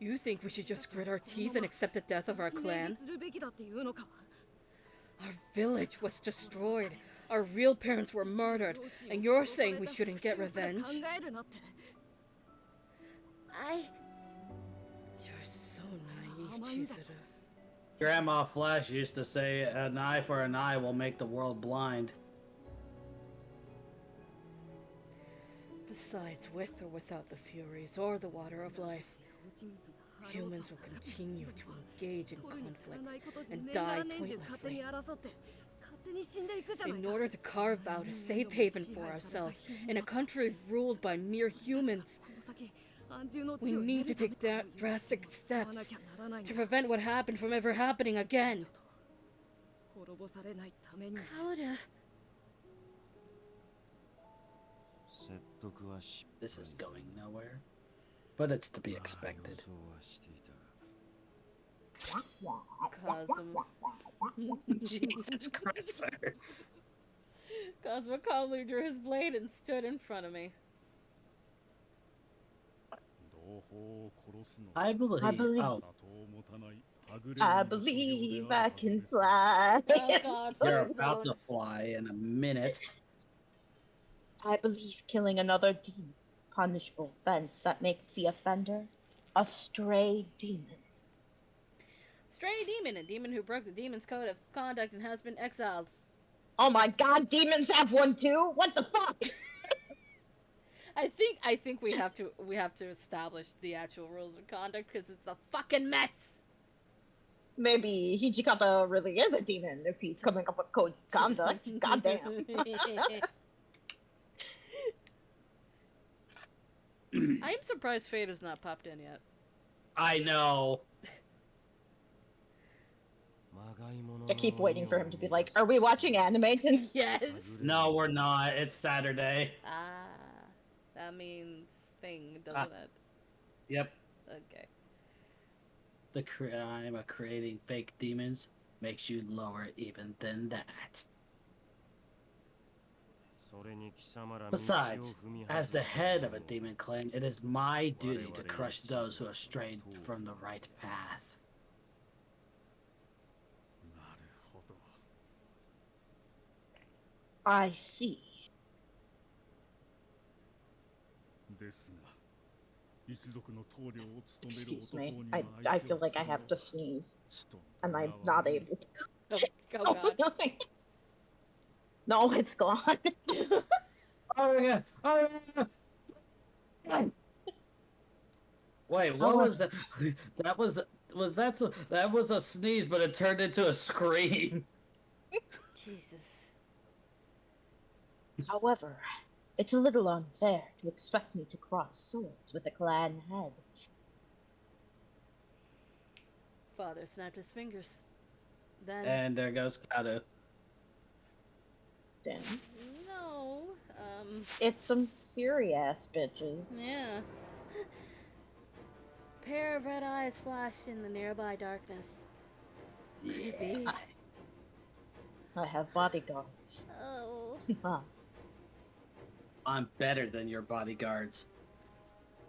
you think we should just grit our teeth and accept the death of our 記念 clan? にするべきだっていうのか。 Our village was destroyed. Our real parents were murdered. And you're saying we shouldn't get revenge? 考えるなって。 You're so naive, Chizuru. Grandma Flash used to say, an eye for an eye will make the world blind. Besides, with or without the Furies or the Water of Life, humans will continue to engage in conflicts and die pointlessly. In order to carve out a safe haven for ourselves in a country ruled by mere humans, we need to take drastic steps to prevent what happened from ever happening again. Kauda. This is going nowhere. But it's to be expected. Cosmo. Jesus Christ, sir. Cosmo calmly drew his blade and stood in front of me. I believe. Oh, I believe I can fly. Oh God, you're please about to don't. fly in a minute. I believe killing another demon is a punishable offense that makes the offender a stray demon. Stray demon, a demon who broke the demon's code of conduct and has been exiled. Oh my god, demons have one too? What the fuck? I think we have to establish the actual rules of conduct because it's a fucking mess. Maybe Hijikata really is a demon if he's coming up with codes of conduct. Goddamn. I'm surprised Fate has not popped in yet. I know. I keep waiting for him to be like, are we watching anime tonight? Yes. No, we're not. It's Saturday. Ah, that means thing, doesn't it? Yep. Okay. The crime of creating fake demons makes you lower even than that. Besides, as the head of a demon clan, it is my duty to crush those who have strayed from the right path. I see. Excuse me. I feel like I have to sneeze. And I'm not able to. Oh God. No, it's gone. Oh yeah! Oh yeah! Wait, what was that? That was a sneeze, but it turned into a scream. Jesus. However, it's a little unfair to expect me to cross swords with a clan head. Father snapped his fingers. Then. And there goes Kato. Then No. it's some fury ass bitches. Yeah. Pair of red eyes flashed in the nearby darkness. Could it be? I have bodyguards. Oh. I'm better than your bodyguards.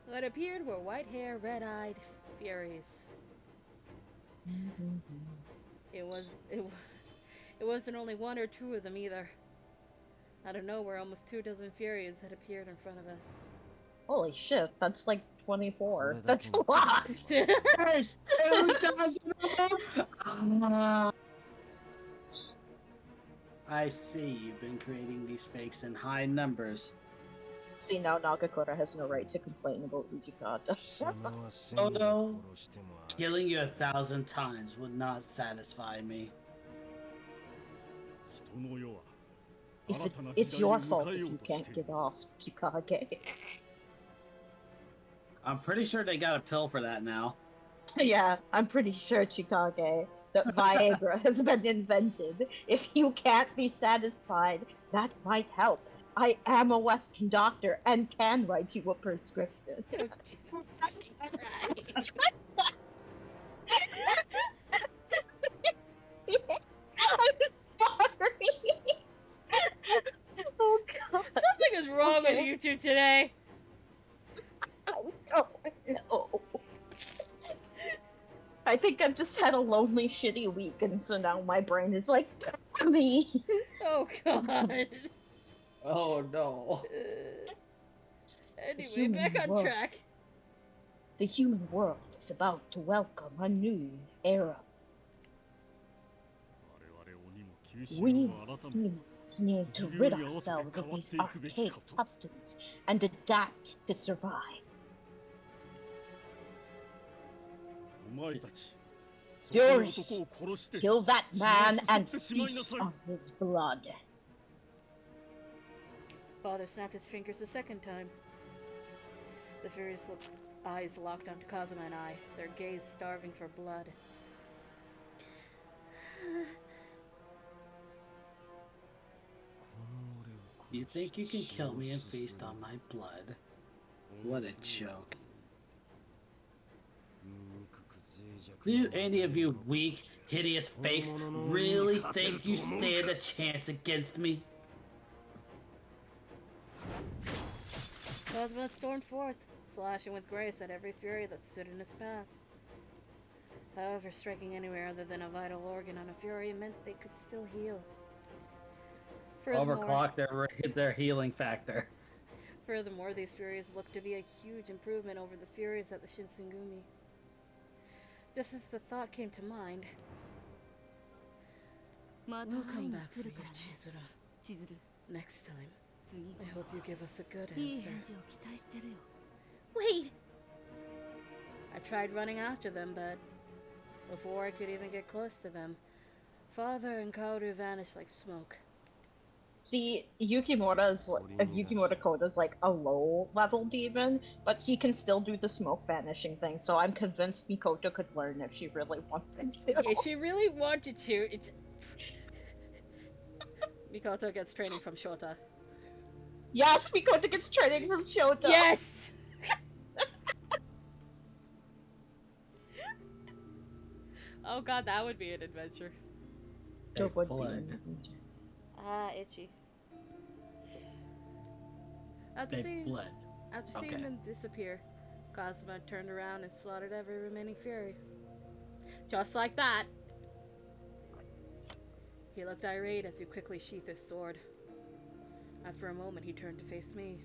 What appeared were white-haired, red-eyed furies. It wasn't only one or two of them either. Out of nowhere, almost 24 furies had appeared in front of us. Holy shit, that's like 24. That's a lot. There's 2,000 of them! I see you've been creating these fakes in high numbers. See, now Nagakura has no right to complain about Ujikata. Oh no, killing you 1,000 times would not satisfy me. It's your fault if you can't get off, Chikage. I'm pretty sure they got a pill for that now. Yeah, I'm pretty sure, Chikage, that Viagra has been invented. If you can't be satisfied, that might help. I am a Western doctor and can write you a prescription. I'm sorry. Oh God. Something is wrong with you two today. I don't know. I think I've just had a lonely, shitty week, and so now my brain is like, me. Oh God. Oh no. Anyway, back on track. The human world is about to welcome a new era. We humans need to rid ourselves of these archaic customs and adapt to survive. お前たち、 Furies, その男を殺して kill that man 血を and すすってしまいな feast さい。 on his blood. Father snapped his fingers a second time. The furious eyes locked onto Kazuma and I, their gaze starving for blood. You think you can kill me and feast on my blood? What a joke. Do any of you weak, hideous fakes really think you stand a chance against me? Kazuma stormed forth, slashing with grace at every fury that stood in his path. However, striking anywhere other than a vital organ on a fury meant they could still heal. Overclock their healing factor. Furthermore, these furies looked to be a huge improvement over the furies at the Shinsengumi. Just as the thought came to mind, we'll come back for you, Chizuru. Next time, I hope you give us a good answer. Wait! I tried running after them, but before I could even get close to them, Father and Kaoru vanished like smoke. See, Yukimura Koda's like a low level demon, but he can still do the smoke vanishing thing, so I'm convinced Mikoto could learn if she really wanted to. If she really wanted to, it's... Mikoto gets training from Shota. Yes, Mikoto gets training from Shota! Yes! Oh god, that would be an adventure. That would be Flood. an adventure. Ah, itchy. After They seeing fled. Okay. them disappear, Kazuma turned around and slaughtered every remaining fury. Just like that! He looked irate as he quickly sheathed his sword. After a moment, he turned to face me.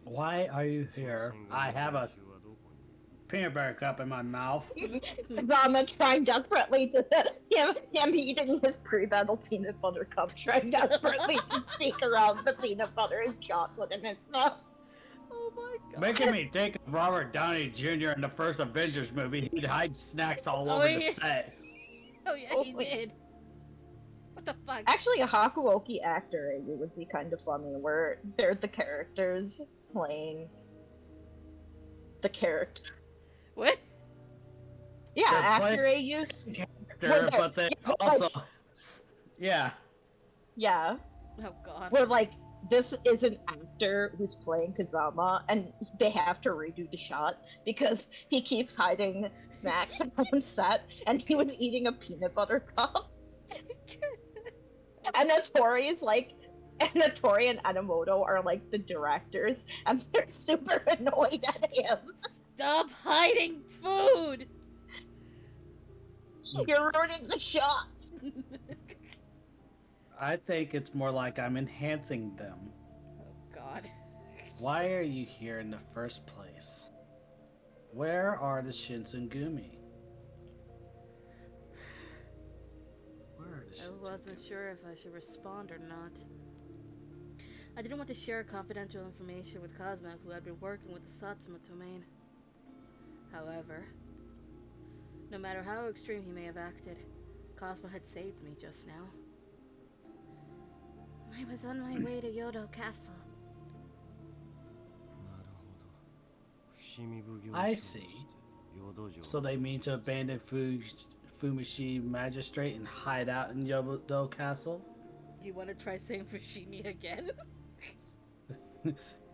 Why are you here? I have a peanut butter cup in my mouth. Zama trying desperately to him eating his pre-battle peanut butter cup, trying desperately to sneak around the peanut butter and chocolate in his mouth. Oh my god. Making me think of Robert Downey Jr. in the first Avengers movie. He'd hide snacks all over the yeah. set. Oh yeah, he did. What the fuck? Actually, a Hakuoki actor would be kind of funny, where they're the characters playing the character. What? Yeah, They're actor playing- use. But they also... Yeah. Yeah, Oh god. where like this is an actor who's playing Kazama, and they have to redo the shot because he keeps hiding snacks on set, and he was eating a peanut butter cup. And Notori is like, and Notori and Enomoto are like the directors, and they're super annoyed at him. Stop hiding food! You're ruining the shots. I think it's more like I'm enhancing them. Oh god. Why are you here in the first place? Where are the Shinsengumi? Where are the I Shinsengumi? wasn't sure if I should respond or not. I didn't want to share confidential information with Kazuma, who had been working with the Satsuma domain. However, no matter how extreme he may have acted, Kazuma had saved me just now. I was on my way to Yodo Castle. I see. So they mean to abandon Fumishi Magistrate and hide out in Yodo Castle? Do you want to try saying Fushimi again?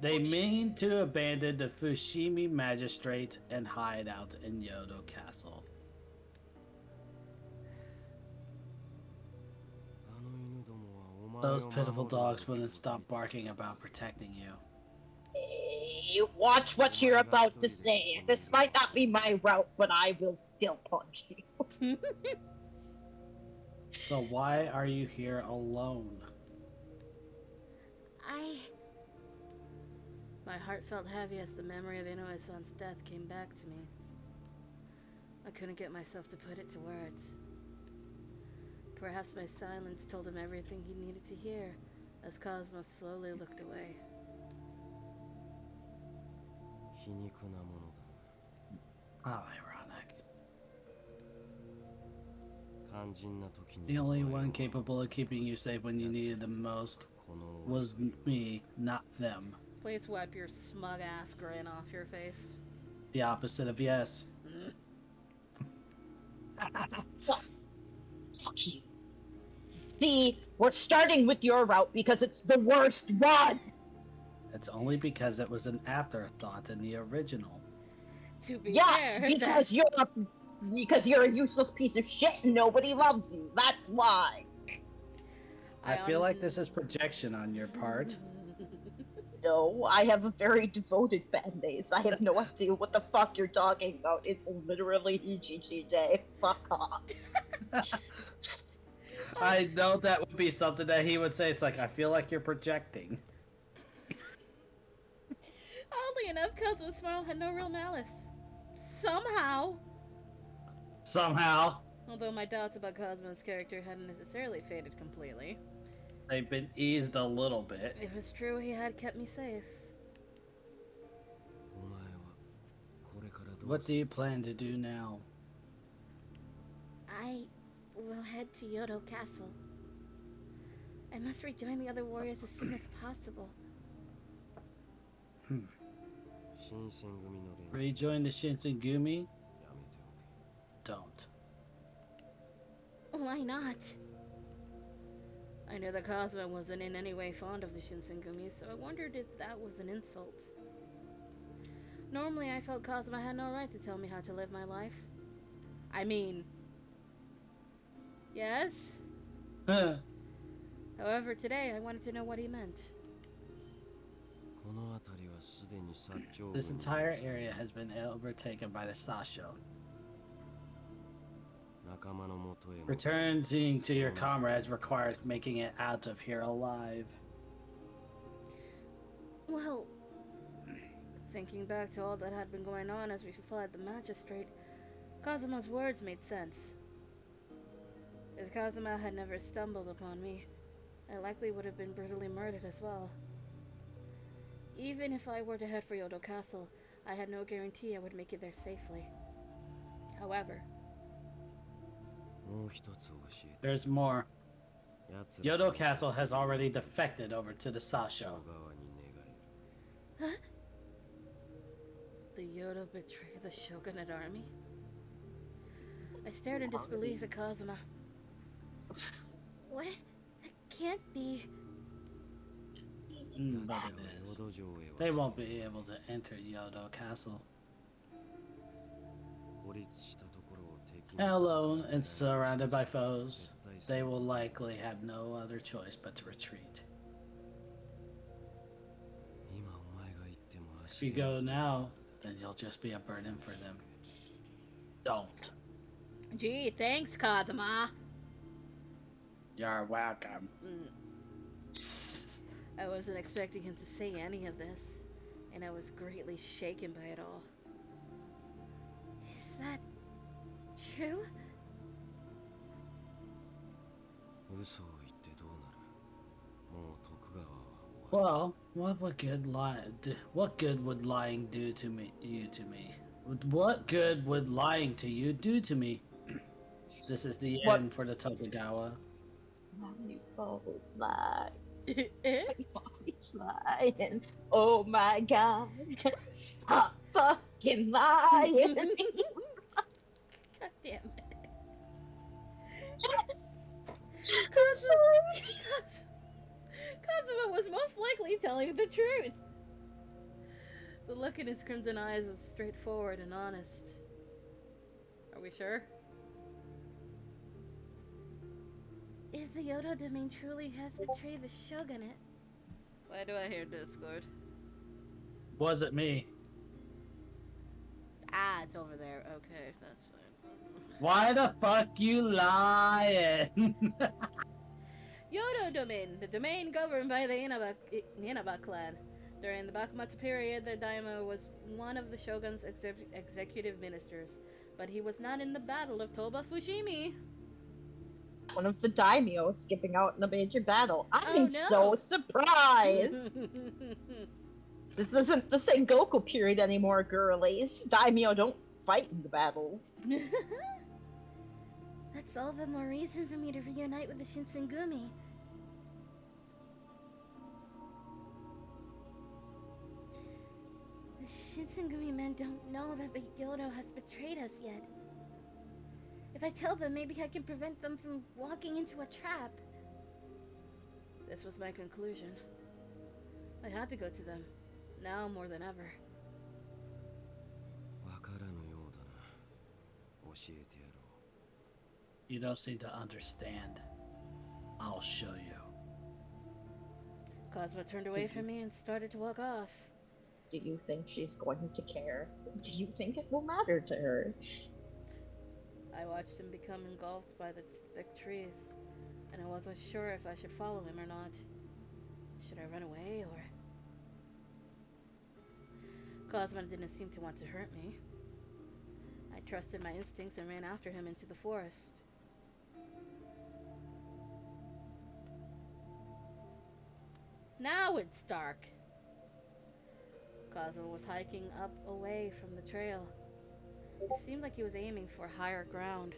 They mean to abandon the Fushimi Magistrate and hide out in Yodo Castle. Those pitiful dogs wouldn't stop barking about protecting you. Hey, watch what you're about to say. This might not be my route, but I will still punch you. So why are you here alone? My heart felt heavy as the memory of Inoue-san's death came back to me. I couldn't get myself to put it to words. Perhaps my silence told him everything he needed to hear, as Cosmo slowly looked away. 皮肉なもの How ironic. だ。肝心な時に The only one capable of keeping you safe when you needed the most この was me, not them. Please wipe your smug ass grin off your face. The opposite of yes. Fuck you. See, we're starting with your route because it's the worst one. It's only because it was an afterthought in the original. To be Yes, fair, because you're a useless piece of shit and nobody loves you. That's why. I feel like this is projection on your part. No, I have a very devoted fan base. I have no idea what the fuck you're talking about. It's literally EGGJ. Fuck off. I know that would be something that he would say. It's like, I feel like you're projecting. Oddly enough, Cosmo's smile had no real malice. Somehow. Although my doubts about Cosmo's character hadn't necessarily faded completely. They've been eased a little bit. If it's true, he had kept me safe. お前はこれからどう What す do you plan to do now? I will head to Yodo Castle. I must rejoin the other warriors as soon as possible. 新選組の連 Rejoin the Shinsengumi? やめておけ Don't. Why not? I knew that Cosmo wasn't in any way fond of the Shinsengumi, so I wondered if that was an insult. Normally, I felt Cosmo had no right to tell me how to live my life. I mean... Yes? However, today, I wanted to know what he meant. この辺りはすでに薩長 This 軍の entire area has been overtaken by the Sasho. 仲間のもとへも Returning to your comrades requires making it out of here alive. Well, thinking back to all that had been going on as we fled the magistrate, Cosmo's words made sense. If Cosmo had never stumbled upon me, I likely would have been brutally murdered as well. Even if I were to head for Yodo Castle, I had no guarantee I would make it there safely. However, もう一つ教えて There's more. 奴ら Yodo Castle has already defected over to the 薩 Sasho. 長側に寝返る the Yodo betrayed the shogunate army? I stared in disbelief at Cosmo. What? That can't be. But 奴らは it is. 淀城へ They は won't be able to enter Yodo Castle. 孤立したところを敵に Alone and surrounded by foes, they will likely have no other choice but to retreat. 今お前が行っても If 足 you 手ま go とい now, then you'll just be a burden for them. Don't. Gee, thanks, Cosmo. You're welcome. I wasn't expecting him to say any of this, and I was greatly shaken by it all. Is that true? 嘘を言ってどうなるもう徳川は終わ Well, what good would lying do to me? You to me? What good would lying to you do to me? This is the What? end for the Tokugawa. You always lie. You always lie. And oh my god. Stop fucking lying. God damn it. Cosmo was most likely telling the truth. The look in his crimson eyes was straightforward and honest. Are we sure? If the Yodo domain truly has betrayed the shogunate, Why do I hear Discord? Was it me? Ah, it's over there. Okay, that's fine. Why the fuck you lying? Yodo domain, the domain governed by the Inaba clan. During the Bakumatsu period, the daimyo was one of the shogun's executive ministers. but he was not in the Battle of Toba Fushimi. One of the daimyo skipping out in a major battle. Oh, I'm no. so surprised. This isn't the Sengoku period anymore, girlies. Daimyo don't fight in the battles. That's all the more reason for me to reunite with the Shinsengumi. The Shinsengumi men don't know that the Yodo has betrayed us yet. If I tell them, maybe I can prevent them from walking into a trap. This was my conclusion. I had to go to them, now more than ever. わからぬようだな。教えてやろう。 You don't seem to understand. I'll show you. Cosmo turned away from me and started to walk off. Do you think she's going to care? Do you think it will matter to her? I watched him become engulfed by the thick trees, and I wasn't sure if I should follow him or not. Should I run away or... Cosmo didn't seem to want to hurt me. I trusted my instincts and ran after him into the forest. Now it's dark. Cosmo was hiking up away from the trail. It seemed like he was aiming for higher ground.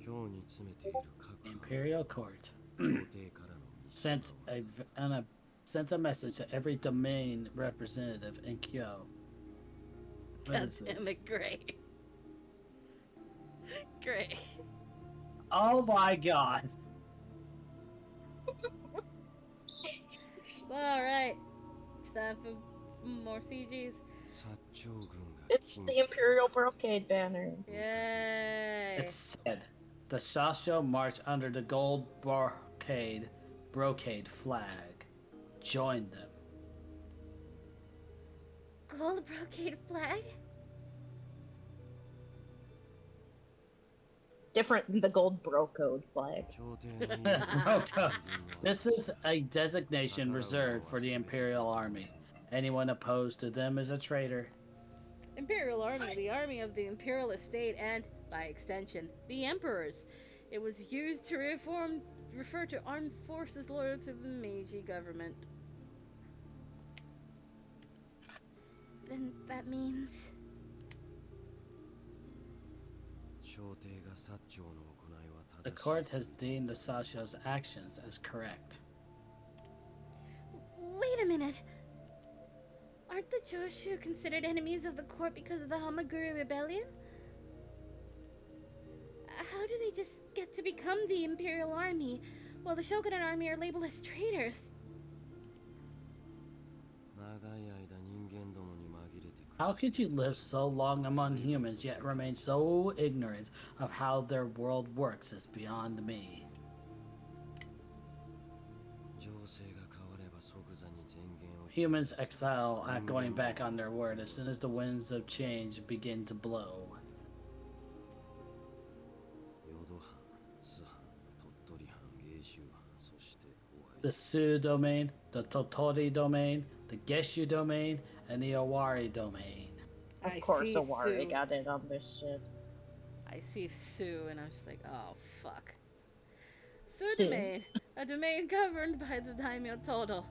今日に詰めている各 Imperial Court 朝廷からの日誌 sent a message to every domain representative in Kyo. What God is damn this? it, Gray. Gray. Oh my god. Alright. It's time for more CGs. 薩長軍が It's 禁 the 止 Imperial Brocade banner. Yay! It said, the Shasho march under the gold brocade flag. Join them. Gold brocade flag? Different than the gold brocode flag. 朝廷の Brocode. This is a designation reserved for the Imperial Army. Anyone opposed to them is a traitor. Imperial Army, the army of the Imperial Estate and, by extension, the Emperors. It was used to refer to armed forces loyal to the Meiji government. Then that means... 朝廷が薩長の行いは The 正しい court has deemed the Sasho's actions as correct. Wait a minute. Aren't the Joshu considered enemies of the court because of the Hamaguri Rebellion? How do they just get to become the Imperial Army, while the Shogunate Army are labeled as traitors? 長い間人間どもに紛れて How could you live so long among humans yet remain so ignorant of how their world works is beyond me. 情勢が変われば即座に前言を Humans excel at going back on their word as soon as the winds of change begin to blow. 淀藩、津藩、鳥取藩、芸州藩、そして終わり The Su domain, the Totori domain, the Geshu domain, and the Owari domain. Of I course, see Owari Sue. got in on this shit. I see Sue, and I'm just like, oh, fuck. Sue Sue. domain. A domain governed by the daimyo Todo.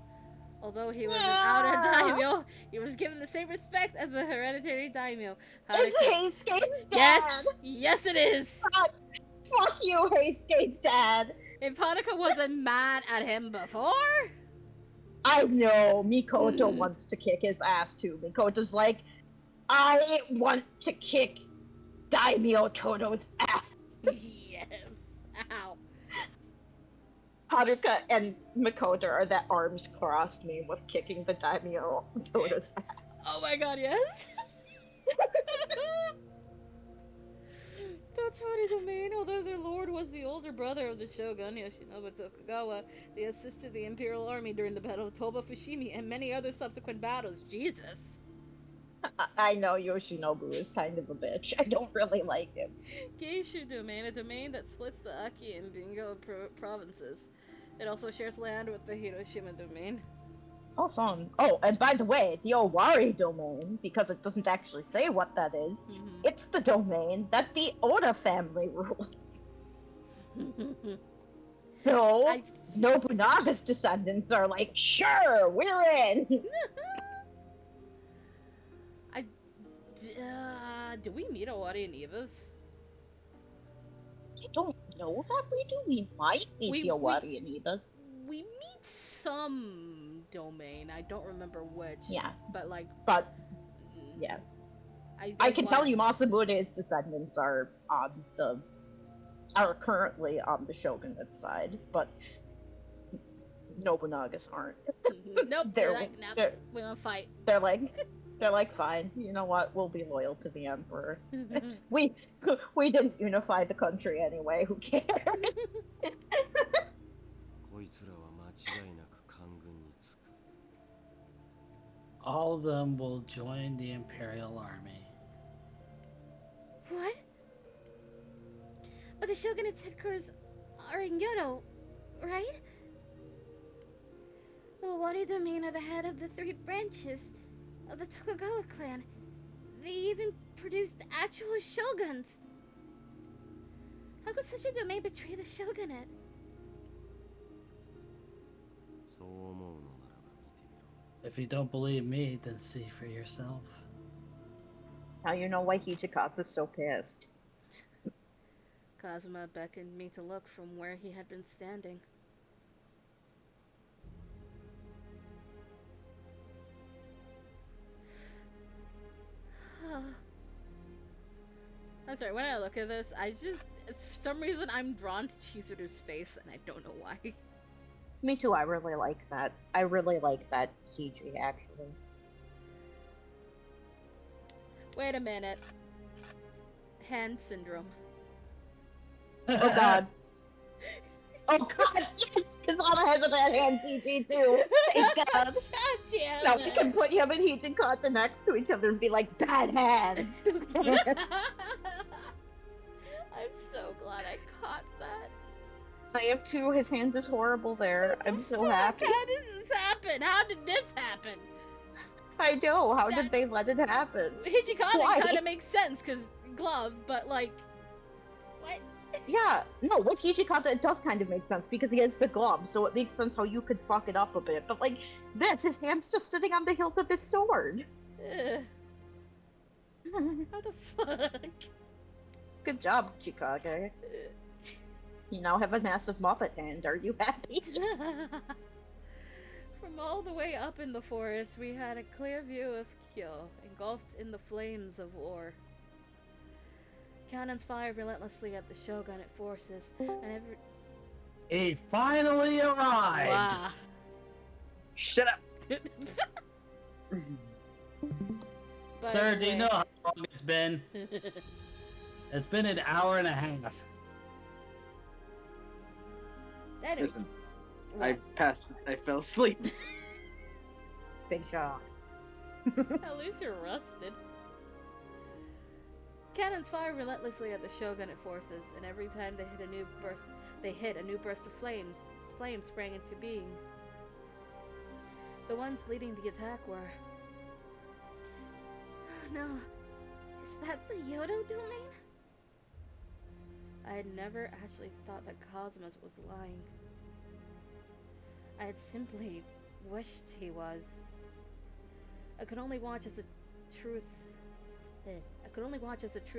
Although he was an outer daimyo, he was given the same respect as a hereditary daimyo. It's Hayskate's dad! Yes! Yes, it is! Fuck you, Hayskate's dad! If Hanukkah wasn't mad at him before... I know, Mikoto wants to kick his ass too. Mikoto's like, I want to kick Daimyo Todo's ass. Yes. Ow. Haruka and Mikoto are that arms crossed meme with kicking the Daimyo Todo's ass. Oh my god, yes! Totori domain, although their lord was the older brother of the shogun, Yoshinobu Tokugawa, they assisted the imperial army during the Battle of Toba Fushimi and many other subsequent battles. Jesus! I know Yoshinobu is kind of a bitch. I don't really like him. Geishu domain, a domain that splits the Aki and Bingo provinces. It also shares land with the Hiroshima domain. Oh, fun. Oh, and by the way, the Owari domain, because it doesn't actually say what that is, it's the domain that the Oda family rules. So, Nobunaga's descendants are like, sure, we're in! Do we meet Owari and Eva's? I don't know that we do. We might meet the Owari and Eva's. We meet some domain. I don't remember which. Yeah. But like. But yeah. I can tell you Masamune's descendants are currently on the shogunate side, but Nobunaga's aren't. Nope. They're like, no, we wanna fight. They're like, fine. You know what? We'll be loyal to the emperor. we didn't unify the country anyway. Who cares? All of them will join the Imperial Army. What? But the shogunate's headquarters are in Yodo, right? The Owari domain are the head of the 3 branches of the Tokugawa clan. They even produced actual shoguns. How could such a domain betray the shogunate? If you don't believe me, then see for yourself. Now you know why Hijikata's so pissed. Kazuma beckoned me to look from where he had been standing. I'm sorry, when I look at this, for some reason, I'm drawn to Chizuru's face, and I don't know why. Me too, I really like that. I really like that CG, actually. Wait a minute. Hand syndrome. Oh god. Oh god, yes! Kazama has a bad hand CG too! Thank god! God damn Now it. we can put him and Hijikata next to each other and be like, bad hands! I'm so glad I caught that. I am too, his hand is horrible there. I'm so happy. How did this happen? How did this happen? I know, how did they let it happen? Hijikata kind of makes sense, because glove, but like... What? Yeah, no, with Hijikata it does kind of make sense, because he has the glove, so it makes sense how you could fuck it up a bit. But like, this, his hand's just sitting on the hilt of his sword. How the fuck? Good job, Chikage. You now have a massive Muppet hand. Are you happy? From all the way up in the forest, we had a clear view of Kyo, engulfed in the flames of war. Cannons fired relentlessly at the shogunate forces, and He finally arrived! Wow. Shut up! Sir, do you know how long it's been? It's been an hour and a half. Listen, I fell asleep. Big job. At least you're rested. Cannons fire relentlessly at the shogunate forces, and every time they hit a new burst of flames sprang into being. The ones leading the attack were... Oh no, is that the Yodo domain? I had never actually thought that Cosmos was lying. I had simply wished he was. I could only watch as a truth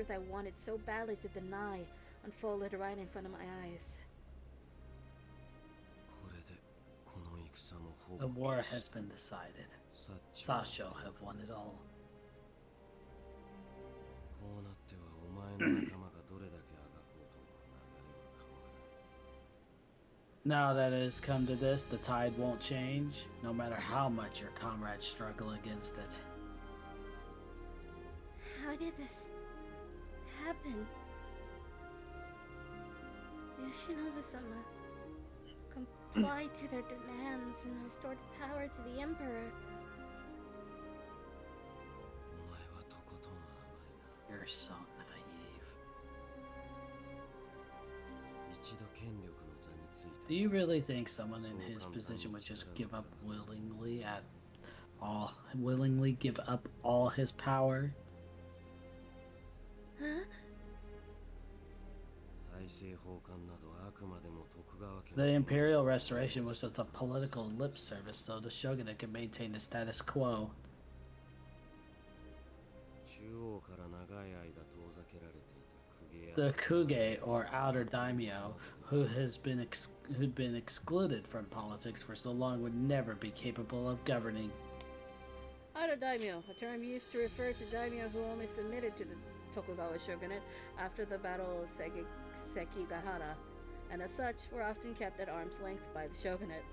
I wanted so badly to deny unfolded right in front of my eyes. The war has been decided. Sasho have won it all. Now that it has come to this, the tide won't change, no matter how much your comrades struggle against it. How did this happen? Yoshinobu-sama complied to their demands and restored power to the Emperor. You're so naive. Do you really think someone in his position would just give up willingly give up all his power? Huh? 大政奉還などあくまでも徳川家 The imperial restoration was just a political lip service so the shogunate could maintain the status quo. 中央から長い間遠ざけられていた公家や The Kuge, or outer daimyo, who'd been excluded from politics for so long, would never be capable of governing. Outer daimyo, a term used to refer to daimyo who only submitted to the Tokugawa shogunate after the Battle of Sekigahara, and as such were often kept at arm's length by the shogunate.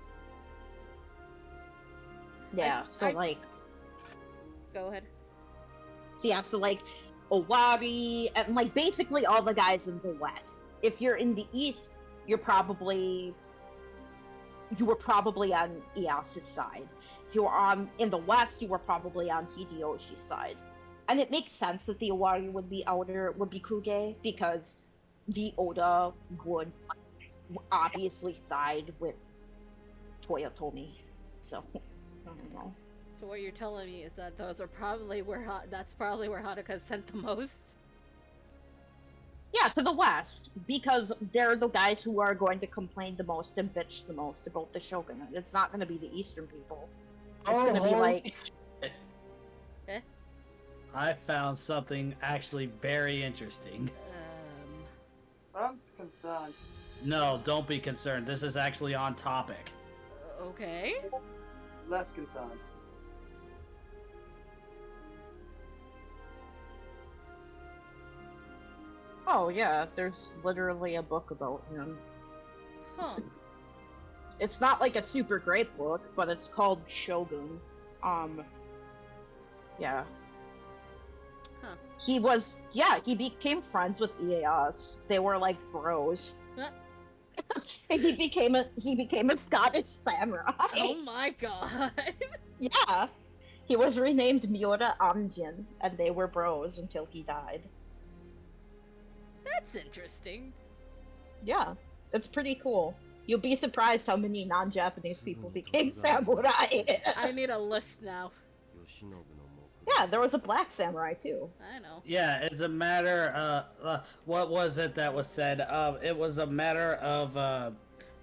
Yeah, Go ahead. So like Owari and like basically all the guys in the West. If you're in the East, you were probably on Ieyasu's side. If you were in the West, you were probably on Hideyoshi's side. And it makes sense that the Owari would be Kuge, because the Oda would obviously side with Toyotomi. So, I don't know. So what you're telling me is that those are probably that's probably where Haruka sent the most? Yeah, to the West, because they're the guys who are going to complain the most and bitch the most about the shogunate. It's not going to be the Eastern people. It's going to be like... I found something actually very interesting. I'm concerned. No, don't be concerned. This is actually on topic. Okay. Less concerned. Oh yeah, there's literally a book about him. Huh. It's not like a super great book, but it's called Shogun. Yeah. Huh. He became friends with Ieyasu. They were like bros. Huh? And he became a Scottish samurai. Oh my god. Yeah. He was renamed Miura Amjin, and they were bros until he died. That's interesting. Yeah, it's pretty cool. You'll be surprised how many non-Japanese people became samurai. I need a list now. Yeah, there was a black samurai too. I know. Yeah, it's a matter. What was it that was said? It was a matter of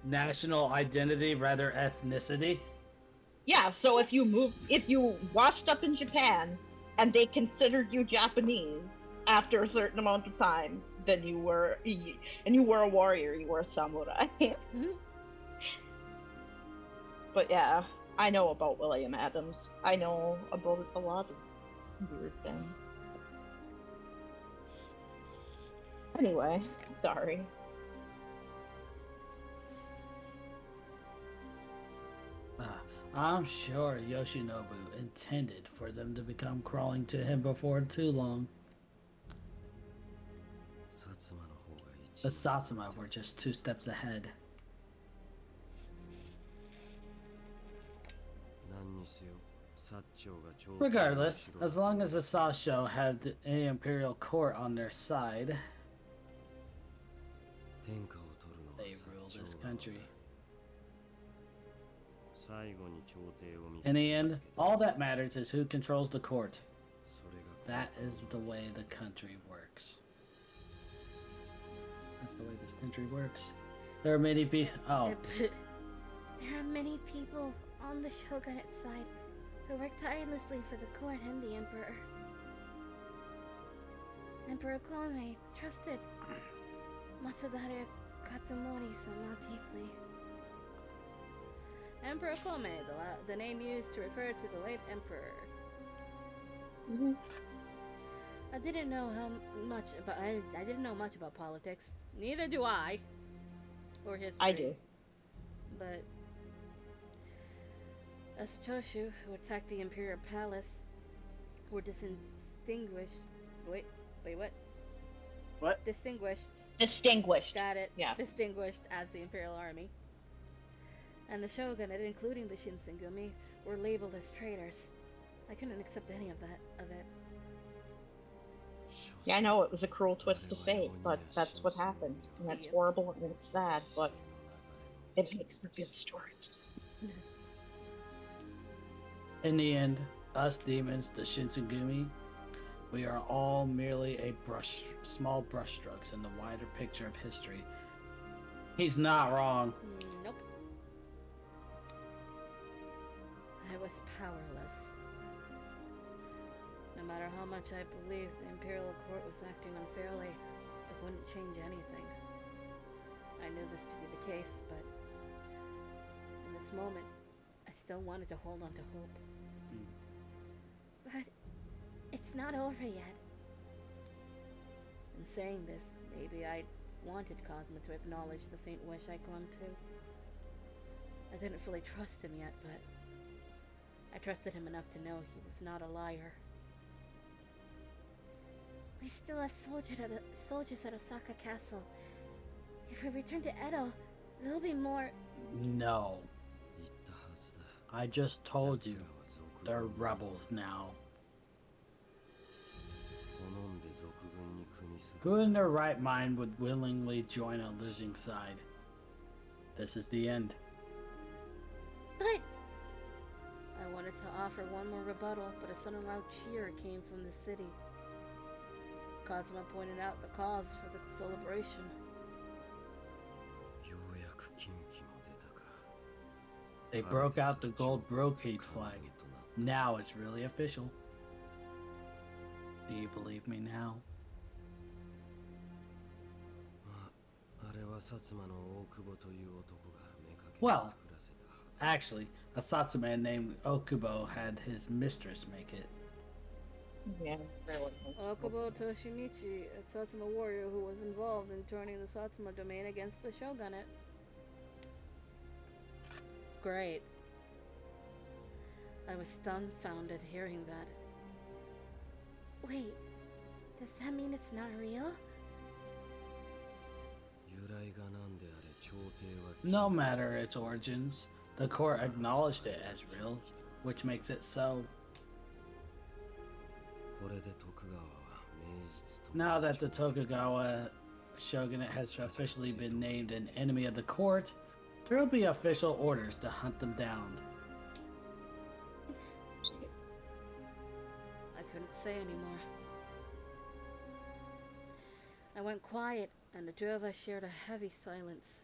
national identity rather ethnicity. Yeah, so if you washed up in Japan and they considered you Japanese after a certain amount of time, then you were a warrior, you were a samurai. Mm-hmm. But yeah, I know about William Adams. I know about a lot of weird things. Anyway, sorry. I'm sure Yoshinobu intended for them to become crawling to him before too long. The Satsuma were just 2 steps ahead. Regardless, as long as the Sasho had the imperial court on their side, they rule this country. In the end, all that matters is who controls the court. That is the way the country works. That's the way this country works. There are many people. Oh. There are many people on the shogunate side who work tirelessly for the court and the emperor. Emperor Kome trusted Matsudaira Katamori-sama deeply. Emperor Kome, the name used to refer to the late emperor. Mm-hmm. I didn't know much about politics. Neither do I. Or history. I do. But as Choshu, who attacked the Imperial Palace, were distinguished. Wait, what? What? Distinguished. Got it. Yes. Distinguished as the Imperial Army. And the shogunate, including the Shinsengumi, were labeled as traitors. I couldn't accept any of it. Yeah, I know it was a cruel twist of fate, but that's what happened. And it's horrible and it's sad, but It makes a good story. In the end, us demons, the Shinsengumi, we are all merely small brushstrokes in the wider picture of history. He's not wrong. Nope. I was powerless. No matter how much I believed the Imperial Court was acting unfairly, it wouldn't change anything. I knew this to be the case, but in this moment, I still wanted to hold on to hope. But it's not over yet. In saying this, maybe I wanted Cosmo to acknowledge the faint wish I clung to. I didn't fully trust him yet, but I trusted him enough to know he was not a liar. We still have soldiers at Osaka Castle. If we return to Edo, there'll be more. No. I just told you. They're rebels now. Who in their right mind would willingly join a losing side? This is the end. But I wanted to offer one more rebuttal, but a sudden loud cheer came from the city. Cosmo pointed out the cause for the celebration. They broke out the gold brocade flag. Now it's really official. Do you believe me now? Well, actually, a Satsuman named Okubo had his mistress make it. Yeah, Okubo Toshimichi, a Satsuma warrior who was involved in turning the Satsuma domain against the shogunate. Great. I was dumbfounded hearing that. wait, does that mean it's not real? No matter its origins, the court acknowledged it as real, which makes it so. Now that the Tokugawa shogunate has officially been named an enemy of the court, there will be official orders to hunt them down. I couldn't say anymore. I went quiet, and the two of us shared a heavy silence.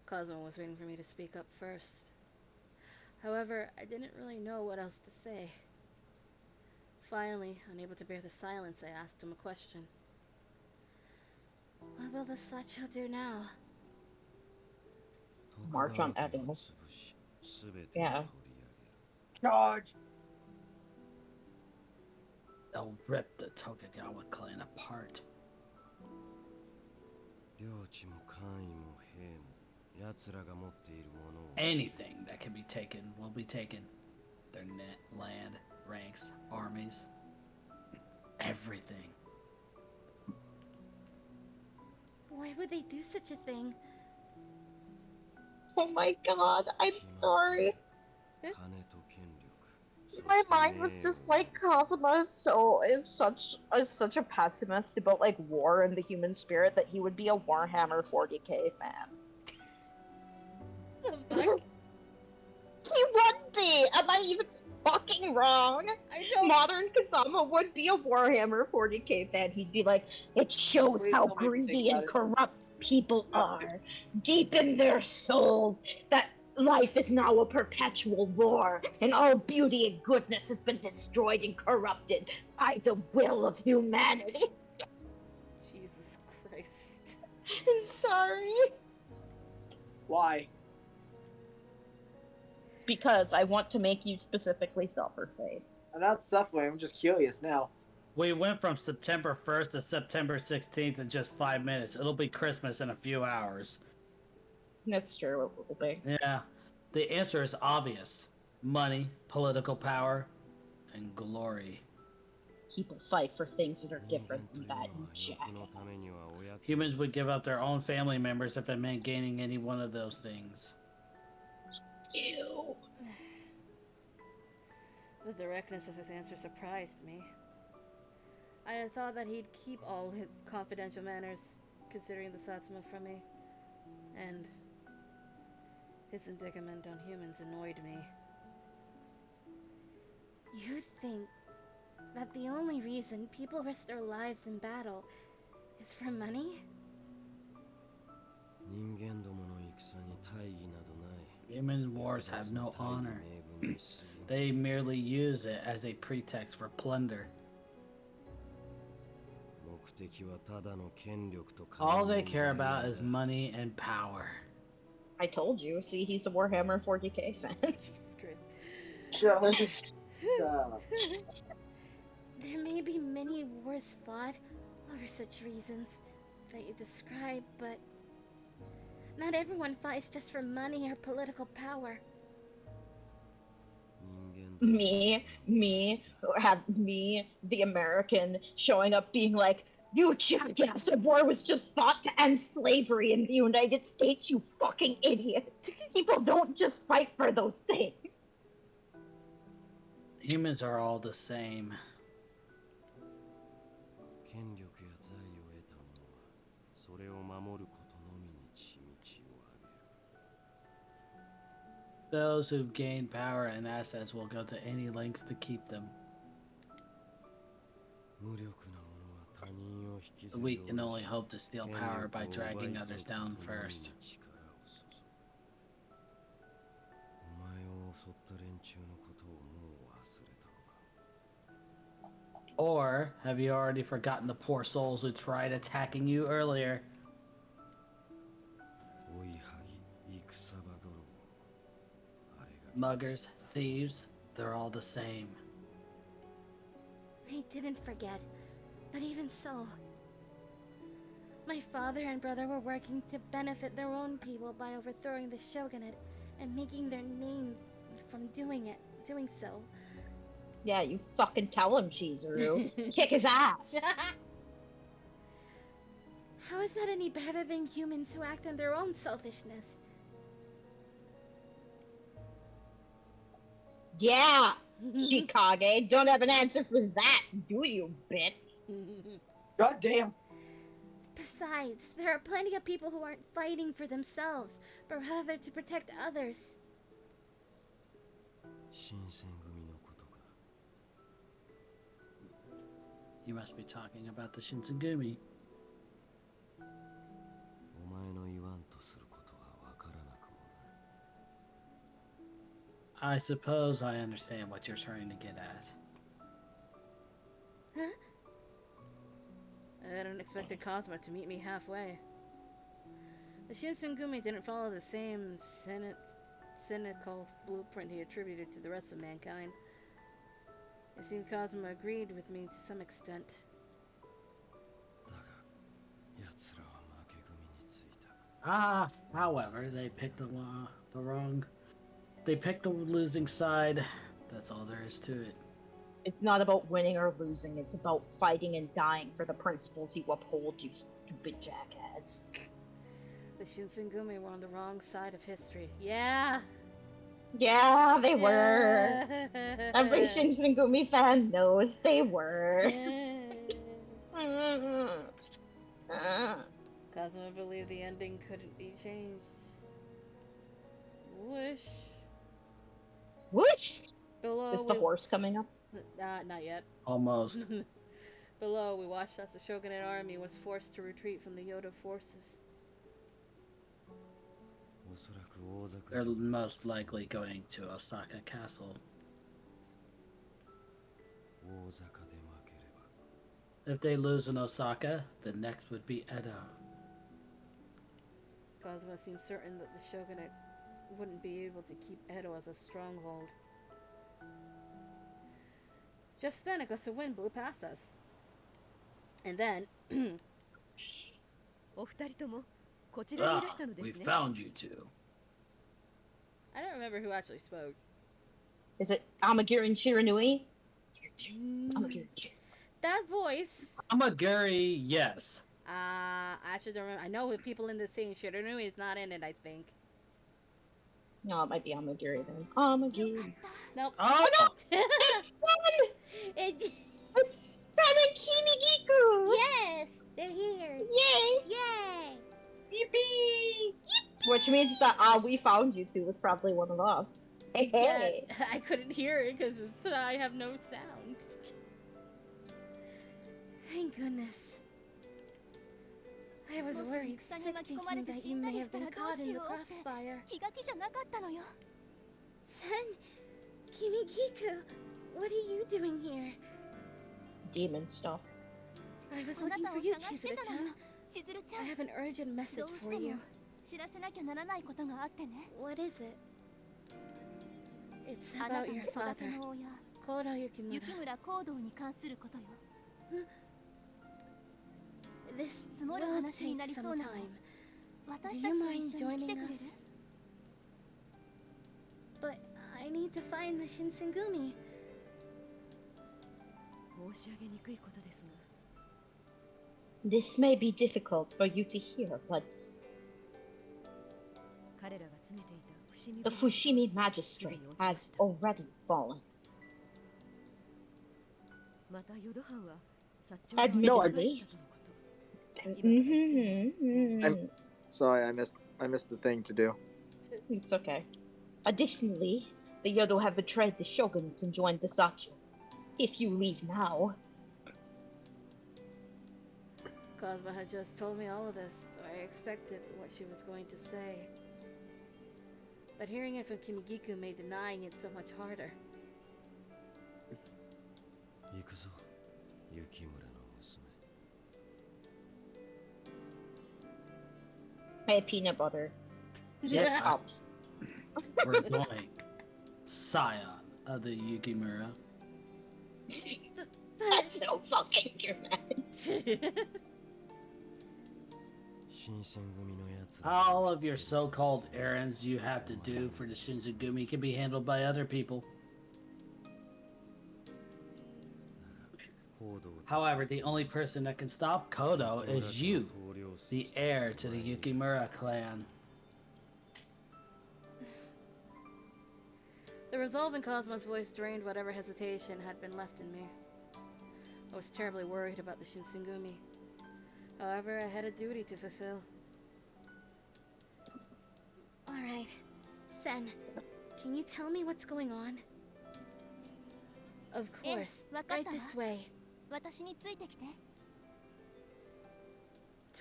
Cosmo was waiting for me to speak up first. However, I didn't really know what else to say. Finally, unable to bear the silence, I asked him a question. What will the Sacho do now? March on Edo. Yeah. Charge! They'll rip the Tokugawa clan apart. Anything that can be taken will be taken. Their net, land, ranks, armies, everything. Why would they do such a thing? Oh my god, I'm sorry. My mind was just like Kazuma is such a pessimist about like war and the human spirit that he would be a Warhammer 40k fan. The fuck? He would be! Am I even fucking wrong? I don't. Modern Kazama would be a Warhammer 40k fan. He'd be like, it shows Wait, how don't make me greedy think and about it. corrupt people are. Deep in their souls, that life is now a perpetual war, and all beauty and goodness has been destroyed and corrupted by the will of humanity. Jesus Christ. I'm sorry. Why? Because I want to make you specifically suffer, Fade. I'm not suffering, I'm just curious now. We went from September 1st to September 16th in just 5 minutes. It'll be Christmas in a few hours. That's true, it will be. Yeah. The answer is obvious. Money, political power, and glory. People fight for things that are different than that, you jackass. Humans would give up their own family members if it meant gaining any one of those things. Ew. The directness of his answer surprised me. I had thought that he'd keep all his confidential matters, considering the Satsuma from me. And His indictment on humans annoyed me. You think that the only reason people risk their lives in battle is for money? 人間どもの戦に大義などない。 Human wars have no 大義 honor. 名分に過ぎぬ They merely use it as a pretext for plunder. 目的はただの権力と All 金 they の care 問題 about is だ money and power. I told you. See, he's a Warhammer 40k fan. Jesus Christ. Just, There may be many wars fought over such reasons that you describe, but not everyone fights just for money or political power. 人間 me, the American, showing up being like, you jackass, a war was just fought to end slavery in the United States, you fucking idiot. People don't just fight for those things. Humans are all the same. 権力や財を得た者はそれを守ることのみに血道を挙げる Those who've gained power and assets will go to any lengths to keep them. 無力な者は他人を引きず The り weak can 下ろ only し hope to steal 権 power 力 by を奪い dragging 取る others こと down のみに first. 力を注ぐお前を襲った連中のことをもう忘れたのか Or have you already forgotten the poor souls who tried attacking you earlier? 追いはぎ戦場泥棒あれが Muggers, thieves, they're all the same. I didn't forget, but even so, my father and brother were working to benefit their own people by overthrowing the shogunate and making their name from doing so. Yeah, you fucking tell him, Chizuru. Kick his ass. How is that any better than humans who act on their own selfishness? Yeah, Chikage, don't have an answer for that, do you, bitch? God damn. Besides, there are plenty of people who aren't fighting for themselves, but rather to protect others. 新選組のことか You must be talking about the Shinsengumi. お前の言わんとすることはわからなくもない I suppose I understand what you're trying to get at. Huh? I hadn't expected Cosmo to meet me halfway. The Shinsengumi didn't follow the same cynical blueprint he attributed to the rest of mankind. It seems Cosmo agreed with me to some extent. だが奴らは負け組についた However, they picked they picked the losing side. That's all there is to it. It's not about winning or losing, it's about fighting and dying for the principles you uphold, you stupid jackass. The Shinsengumi were on the wrong side of history. Yeah! Yeah, they were. Yeah. Every Shinsengumi fan knows they were. Cosmo believed the ending couldn't be changed. Whoosh. Whoosh! Below, Is the horse coming up? not yet. Almost. Below, we watched as the shogunate army was forced to retreat from the Yoda forces. おそらく大坂 They're 城 most likely going to Osaka Castle. 大坂で負ければ If they lose in Osaka, the next would be Edo. Cosmo seemed certain that the shogunate wouldn't be able to keep Edo as a stronghold. Just then, a gust of wind blew past us. And then, お二人ともこちらにい Ah, らしたので we すね。 found you two. I don't remember who actually spoke. Is it Amagiri and Shiranui? Amagiri and Shiranui. That voice, Amaguri, yes. I actually don't remember. I know the people in this scene. Shiranui is not in it, I think. No, it might be Amagiri then. Amagiri. Nope. Oh, It's Sun! It, It's Sun and Kimigiku! Yes, they're here. Yay! Yay! Yippee! Which means that we found you two was probably one of us. Hey, Yeah, hey. I couldn't hear it because I have no sound. Thank goodness. I was worried sick thinking that you may have been caught in the crossfire. 気が気じゃなかったのよ。 Sen, Kimigiku, what are you doing here? Demon stuff. I was あな looking た for を you, 探してたの Chizuru-chan. よ。千鶴ちゃ I ん。 have an urgent ど message うし for ても you. 知らせなきゃならないことがあってね。 What is it? It's あな about たの your 育 father, ての親、 Kodo Yukimura. 雪村行動に関することよ。 This 積もる will 話に take なり some そうなの。 time. 私 Do た you ちと mind 一緒に来て joining くれる？ us? But I need to find the Shinsengumi. 申し上げにくいことですが。 This may be difficult for you to hear, but 彼らが詰めていた伏見 the Fushimi magistrate has already fallen. また淀藩は薩長 Admittedly. とのこと。 Mm-hmm. Sorry, I missed the thing to do. It's okay. Additionally, the Yodo have betrayed the shogunates and joined the Sacho. If you leave now, Cosmo had just told me all of this, so I expected what she was going to say. But hearing it from Kimigiku made denying it so much harder. 行くぞ、雪村の娘。 hey, peanut butter. Yeah. Pops. We're going. Scion of the Yukimura. That's so fucking dramatic. All of your so-called errands you have to do for the Shinzagumi can be handled by other people. However, the only person that can stop Kodo is you, the heir to the Yukimura clan. The resolve in Cosmo's voice drained whatever hesitation had been left in me. I was terribly worried about the Shinsengumi. However, I had a duty to fulfill. Alright. Sen, can you tell me what's going on? Of course. Right this way. 私についてきて。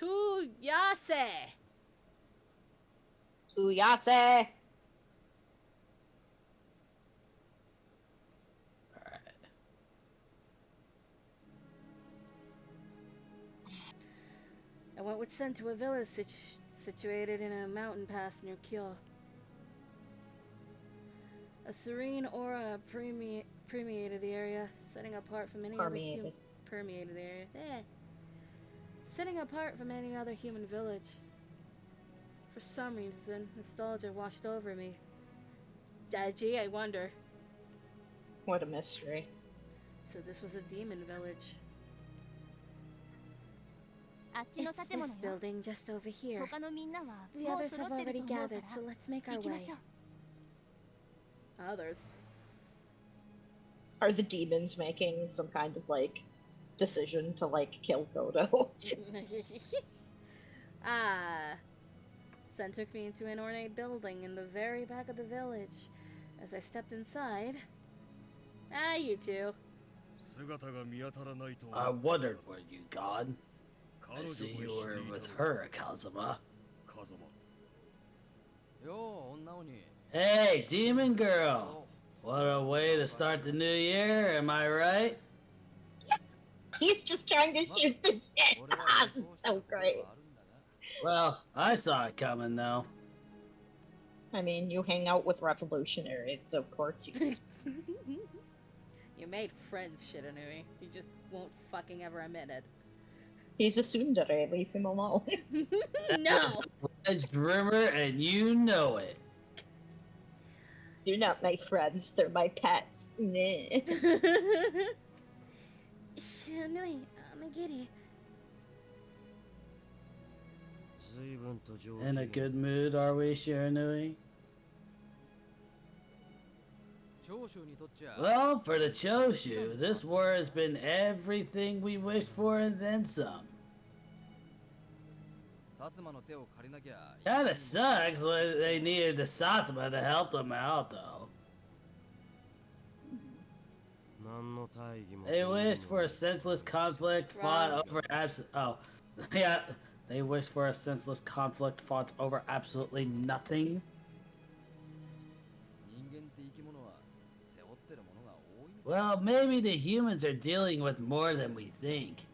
To Yase! Tsuyase! I went with Sen to a village situated in a mountain pass near Kyo. A serene aura permeated the area, setting apart from any permeated the area. Setting apart from any other human village. For some reason, nostalgia washed over me. Gee, I wonder. What a mystery. So this was a demon village. あっちの It's 建物 this よ。 building just over here. 他のみんなは The もう others 揃 have ってる already と思うか gathered, ら so let's make our 行き way. ましょう。 Others. Are the demons making some kind of like decision to like kill Kodo? Ah. Sen took me into an ornate building in the very back of the village. As I stepped inside... Ah, you two. I wondered where you gone. I see you were with her, Kazuma. Hey, demon girl! What a way to start the new year, am I right? He's just trying to shoot the shit. So great. Well, I saw it coming though. I mean, you hang out with revolutionaries, so of course you. You made friends, Shiranui. You just won't fucking ever admit it. He's a tsundere, leave him alone. No! Alleged rumor, and you know it. They're not my friends, they're my pets. Meh. Shiranui, Megiri. In a good mood, are we, Shiranui? Well, for the Choshu, this war has been everything we wished for and then some. 薩摩の手を借りなきゃ Kinda sucks when they needed the Satsuma to help them out, though. 何の大義も They wished for a senseless conflict fought Wrong. over oh, yeah, they wished for a senseless conflict fought over absolutely nothing. 人間って生き物は背負ってるものが多い。 Well, maybe the humans are dealing with more than we think.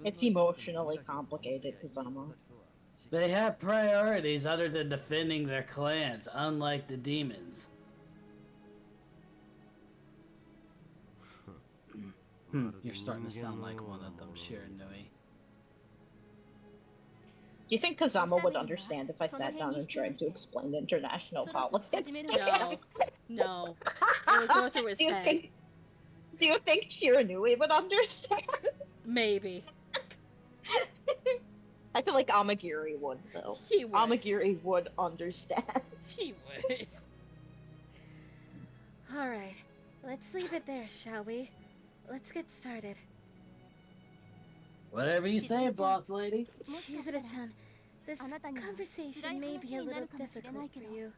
It's emotionally complicated, Kazama. They have priorities other than defending their clans, unlike the demons. You're starting to sound like one of them, Shiranui. Do you think Kazama would understand if I sat down and tried to explain international politics? No. It would go through his Do you head. think Shiranui would understand? Maybe. I feel like Amagiri would, though. He would. Amagiri would understand. He would. Alright, let's leave it there, shall we? Let's get started. Whatever you say, boss lady. Shizuru-chan, this conversation may be a little difficult for you.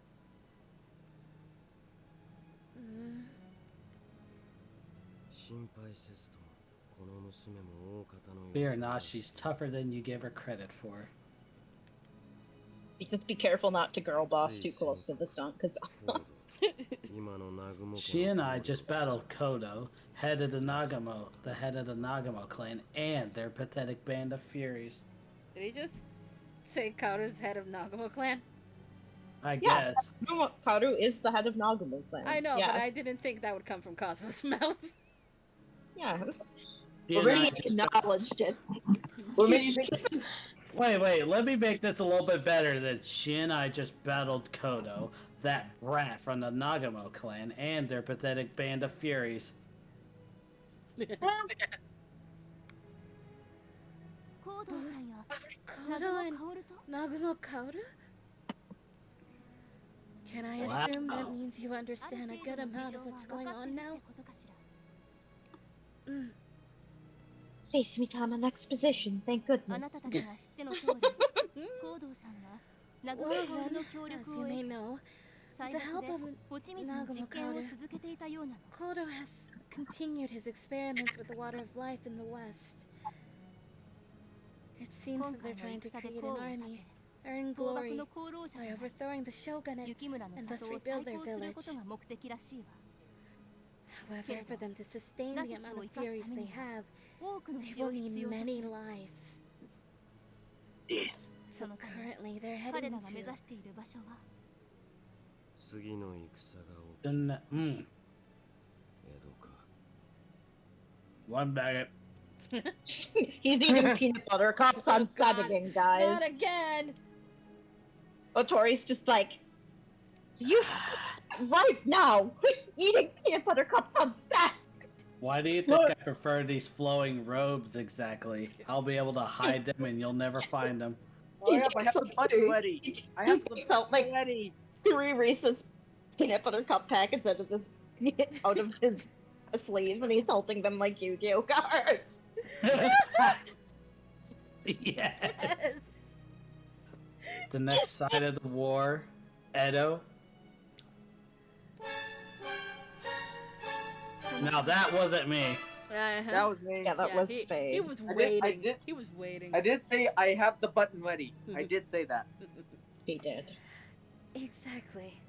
Mm. 心配せずともこの娘も大方の Fear not, she's tougher than you give her credit for. Just be careful not to girl boss too close to the sun, because She and I just battled Kodo, head of the Nagamo clan, and their pathetic band of furies. Did he just say Kaoru's head of Nagamo clan? I Yeah. guess. Kaoru is the head of Nagamo clan. I know, yes. but I didn't think that would come from Cosmo's mouth. Yes. She and I Already just acknowledged it. Wait, let me make this a little bit better than she and I just battled Kodo, that brat from the Nagamo clan, and their pathetic band of furies. Kodo and Nagamo Kaoru? Can I assume that means you understand a good amount of what's going on now? Saves me time on exposition, thank goodness. Well then, as you may know, with the help of Nagamo Kaoru, Kodo has continued his experiments with the water of life in the West. It seems that they're trying to create an army, earn glory by overthrowing the shogunate and thus rebuild their village. However, for them to sustain the amount of furies they have, they will need many lives. Yes. So currently, they're heading to... 次の戦が起き And, 江戸か one bag. He's eating peanut butter cups on set again, guys. Not again! Otori's just like, you right now, quit eating peanut butter cups on set. Why do you think I prefer these flowing robes exactly? I'll be able to hide them and you'll never find them. Oh, yeah, I have the button ready. I have the felt like button ready. 3 Reese's peanut butter cup packets out of his sleeve, and he's holding them like Yu-Gi-Oh cards. Yes. The next side of the war, Edo. Now that wasn't me. That was me. Yeah, that was he Spade. was I waiting. did- He was waiting. I did say I have the button ready. I did say that. He did. Exactly.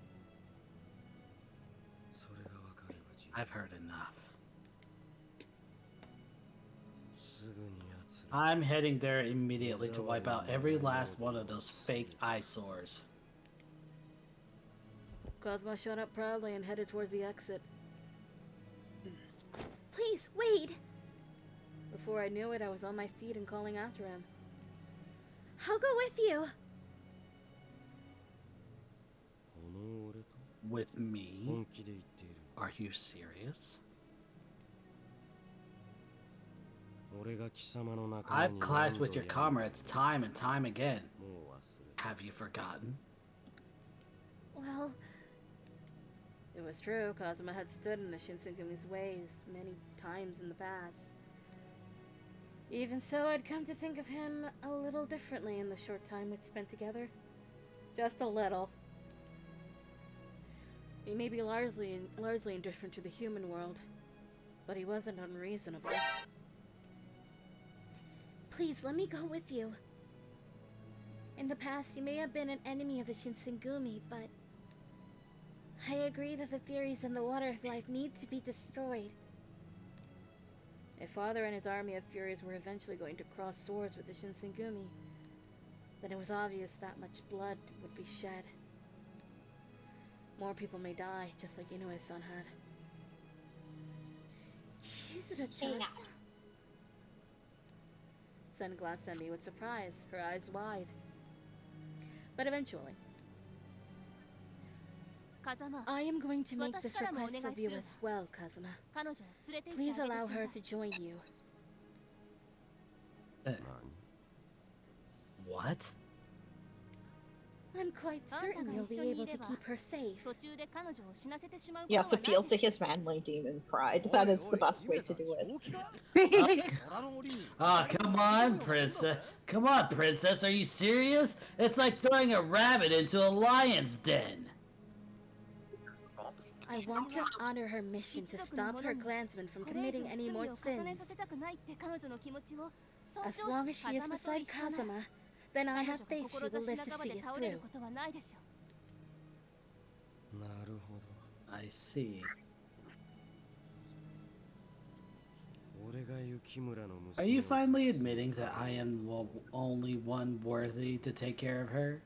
それが分かれば十分 I've heard enough. すぐに奴ら I'm heading there immediately to wipe out every last one of those fake eyesores. Cosmo showed up proudly and headed towards the exit. Please, wait! Before I knew it, I was on my feet and calling after him. I'll go with you! この俺と With me? 本気で言っている Are you serious? 俺が貴様の仲間 I've に clashed 何度 with your やら comrades time and time again. もう忘れ Have you forgotten? Well, It was true, Kazuma had stood in the Shinsegumi's ways many times in the past. Even so, I'd come to think of him a little differently in the short time we'd spent together. Just a little. He may be largely indifferent to the human world, but he wasn't unreasonable. Please, let me go with you. In the past, you may have been an enemy of the Shinsengumi, but I agree that the Furies in the Water of Life need to be destroyed. If Father and his army of Furies were eventually going to cross swords with the Shinsengumi, then it was obvious that much blood would be shed. More people may die, just like Inoue's son had. Chizuru-chan. Sun glanced at me with surprise, her eyes wide. But eventually, 風間 I am going to make this 私からもお願い request of you するわ。 as well, Kazuma. 彼女を連れて行って Please あげて allow ちょう her だ to い join you. What? I'm quite あんた certain が you'll 一 be 緒にい able れ to ば keep her safe. 途中で彼女を死なせてしまうこと Yes, はない appeal で to しょ his manly demon pride. That is the best way to do it. Ah, come on, princess. Come on, princess. Are you serious? It's like throwing a rabbit into a lion's den. I want to honor her mission to stop her clansmen from これ以上 committing any 罪 more を重ね sins. させたくないって彼女の気持ちを尊 As 重 long as し she is 風間と beside 一緒なら Kazuma, then I 彼 have 女 faith が she will 志 live 半 to ば see で it 倒れる through. ことはないでしょなるほど。 I see. 俺が雪村の Are 娘 you を finally admitting that I am the only one worthy to take care of her?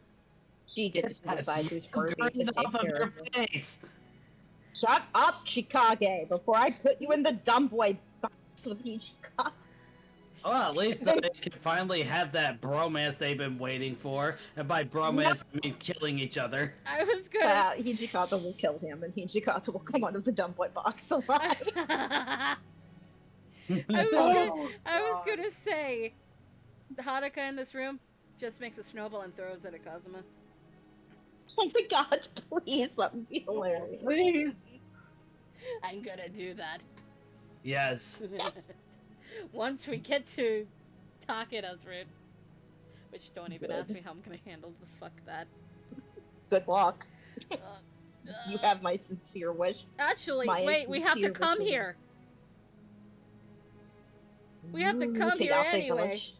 She gets to Yes, decide who's you worthy burned to it take off of care your of her. face. Shut up, Chikage, before I put you in the dumb boy box with Ichika. Well, at least they can finally have that bromance they've been waiting for. And by bromance, I mean killing each other. I was gonna. Hijikata will kill him, and Hijikata will come out of the dumb boy box alive. I was gonna say, Haruka in this room just makes a snowball and throws it at Kazuma. Oh my god, please, that would be hilarious. Please. I'm gonna do that. Yes. Once we get to Takeda's route. Which don't even ask me how I'm gonna handle the fuck that. Good luck. Uh, You have my sincere wish. Actually, my wait, we have to sincere come wishes. here. We have to come to here Yase anyway. Village.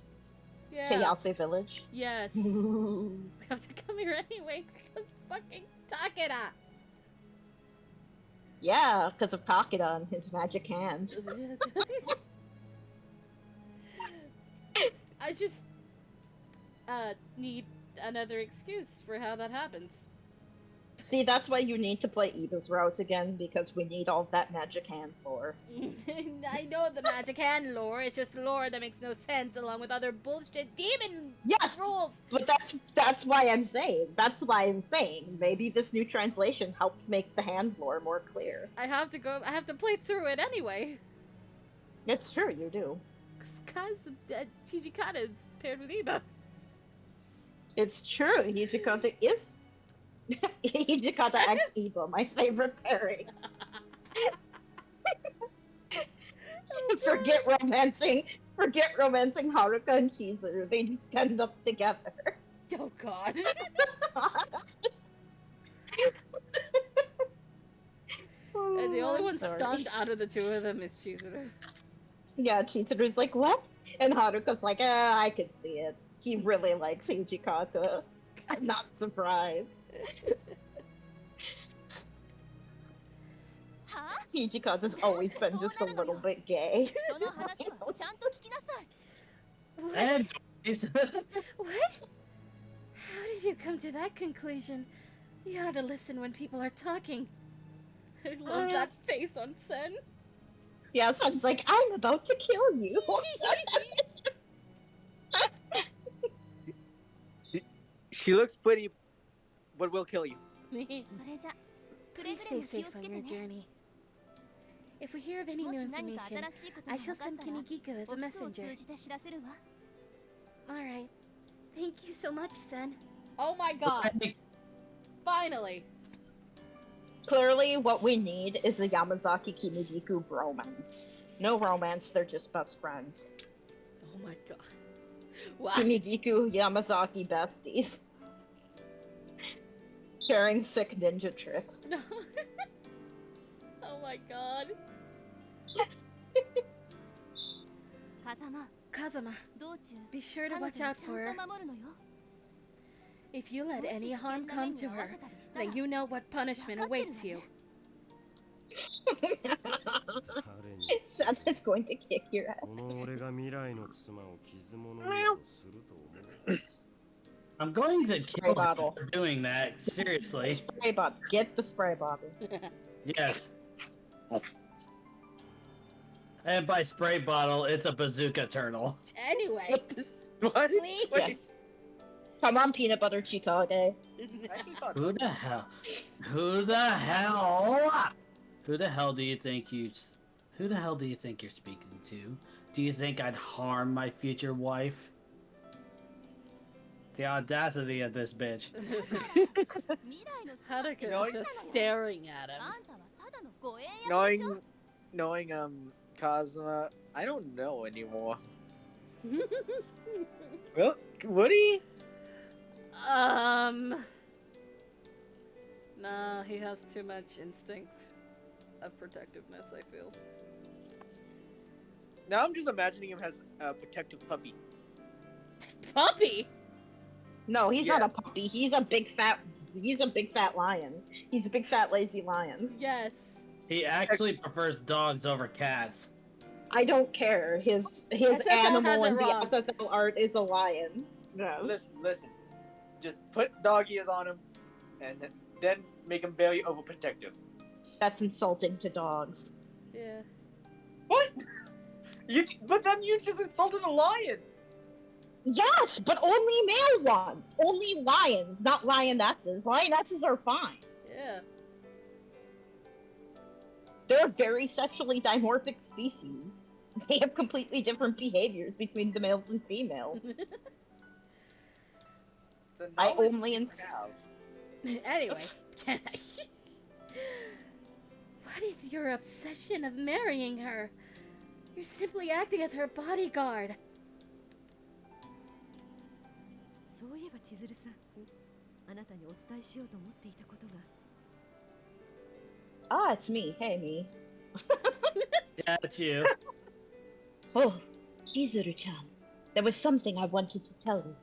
Yeah. To Yase Village. Yes. We have to come here anyway because fucking Takeda. Yeah, because of Takeda and his magic hand. I just need another excuse for how that happens. See, that's why you need to play Eva's route again, because we need all that magic hand lore. I know the magic hand lore, it's just lore that makes no sense along with other bullshit demon Yes! rules. But that's why I'm saying. That's why I'm saying. Maybe this new translation helps make the hand lore more clear. I have to play through it anyway. It's true, you do. Because Hijikata is paired with Eva. It's true, Hijikata is... Hijikata X Eva, my favorite pairing. Forget romancing Haruka and Chizuru. They just end up together. Oh god. And the only one sorry. stunned out of the two of them is Chizuru. Yeah, Chizuru's like, what? And Haruka's like, I could see it. He really likes Hijikata. I'm not surprised. はあ Hijikata's always been just a little bit gay. 人の話はちゃんと聞きなさい And What? How did you come to that conclusion? You ought to listen when people are talking. I love that face on Sen. Yeah, Sun's like, I'm about to kill you. She looks pretty, but will kill you. それじゃくれ Please ぐれ stay も気を safe つ on けて your ね journey. If we hear of any も new し何か information, 新しいこと I が shall 分かっ send たら Kinigiko as a お服を messenger. 通じて知らせるわ Alright. Thank you so much, Sen. Oh my god. Finally. Clearly, what we need is a Yamazaki Kinigiku bromance. No romance, they're just best friends. Oh my god. Wow. Kimigiku Yamazaki besties. Sharing sick ninja tricks. Oh my god. 風間 Kazama, 道中 be sure 彼 to 女 watch をちゃ out ん for her. と守るのよ If you let もし any 危険 harm な目 come に to 遭わ her, せたりしたら then you know what 分 punishment かってる awaits わ you. ね Seth is going to kick your ass. この俺が未来の妻を傷物にでもすると思う I'm going to Spray kill her bottle. for doing that. Seriously. Spray bottle. Get the spray bottle. Yes. And by spray bottle, it's a bazooka turtle. Anyway, What? please. Wait, Come on, peanut butter Chicago. I actually saw Who the hell? Who the hell? Who the hell do you think you? Who the hell do you think you're speaking to? Do you think I'd harm my future wife? The audacity of this bitch. 未来の妻って Haruka の is just staring at him. あんたはただの護衛役でしょ knowing Kazuma, I don't know anymore. Well, would he? No, he has too much instinct of protectiveness, I feel. Now I'm just imagining him as a protective puppy. Puppy? No, he's Yeah. not a puppy. He's a big fat lion. He's a big fat lazy lion. Yes. He actually prefers dogs over cats. I don't care. His SSL animal has in it the wrong. SSL art is a lion. Yes. Listen. Just put dog ears on him, and then make him very overprotective. That's insulting to dogs. Yeah. What? But then you just insulted a lion. Yes, but only male ones. Only lions, not lionesses. Lionesses are fine. Yeah. They're very sexually dimorphic species. They have completely different behaviors between the males and females. The I knowledge only you ins- have. Anyway, can I? What is your obsession of marrying her? You're simply acting as her bodyguard. そういえば千鶴さんあなたにお伝えしようと思っていたことが Ah, it's me. Hey, me. Yeah, it's you. Oh, Chizuru-chan. There was something I wanted to tell you.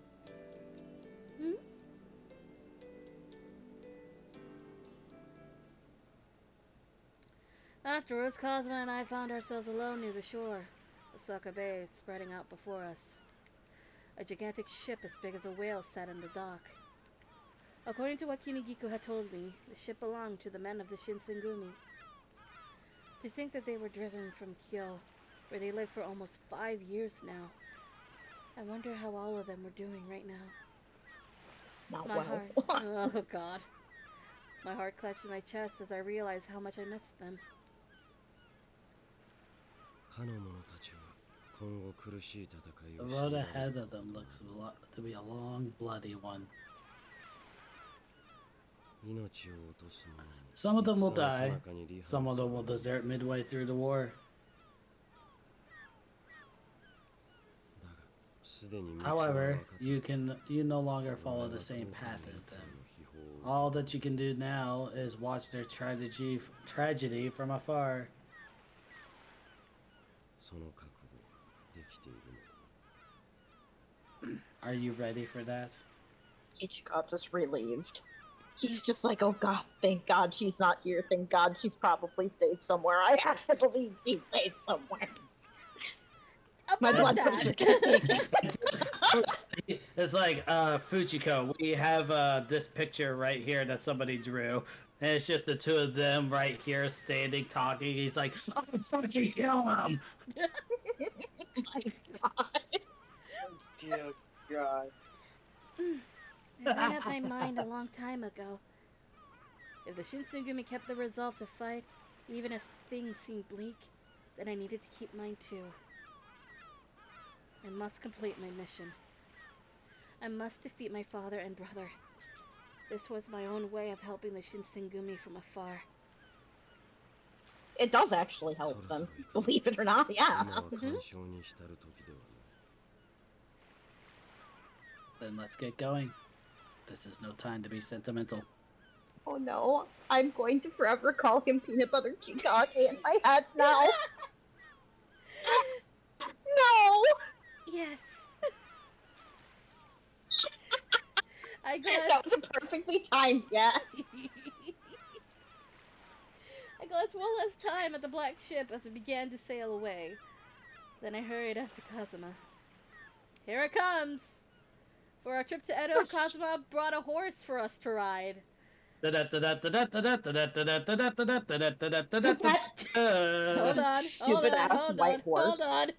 Afterwards, Cosmo and I found ourselves alone near the shore. Osaka Bay spreading out before us. A gigantic ship as big as a whale sat in the dock. According to what Kimigiku had told me, the ship belonged to the men of the Shinsengumi. To think that they were driven from Kyo, where they lived for almost 5 years now. I wonder how all of them were doing right now. Not My well. heart. Oh god. My heart clutched in my chest as I realized how much I missed them. かの者たちは今後苦しい戦い The を road 強いられ ahead る of こと them が looks to be a long, bloody one. 命を落とす者に Some of them will 戦の die. 最中に離反 Some of す them る will 者 desert midway through the war. だがすでに道は分か However, って you no longer お follow 前 the は same 遠く path に as 奴ら them. の秘宝を All that you can do now is watch their tragedy from afar. その覚悟はできているのだ Are you ready for that? Ichika's relieved. He's just like, oh god, thank god she's not here. Thank god she's probably safe somewhere. I have to believe she's safe somewhere. My About blood pressure that. It's like, Fujiko, we have this picture right here that somebody drew. And it's just the two of them right here standing talking. He's like, oh, fucking kill him! My god. Dear God. I made up my mind a long time ago. If the Shinsengumi kept the resolve to fight, even as things seemed bleak, then I needed to keep mine too. I must complete my mission. I must defeat my father and brother. This was my own way of helping the Shinsengumi from afar. It does actually help them. Believe it or not, yeah. 今は干渉に浸る時ではない Then let's get going. This is no time to be sentimental. Oh no, I'm going to forever call him Peanut Butter Chikage in my head now. No! Yes. I That glanced. was a perfectly timed yes. I glanced one last time at the black ship as it began to sail away. Then I hurried after Kazuma. Here it comes! For our trip to Edo, Yes. Kazuma brought a horse for us to ride. Hold Hold on, Stupid ass white horse. hold on.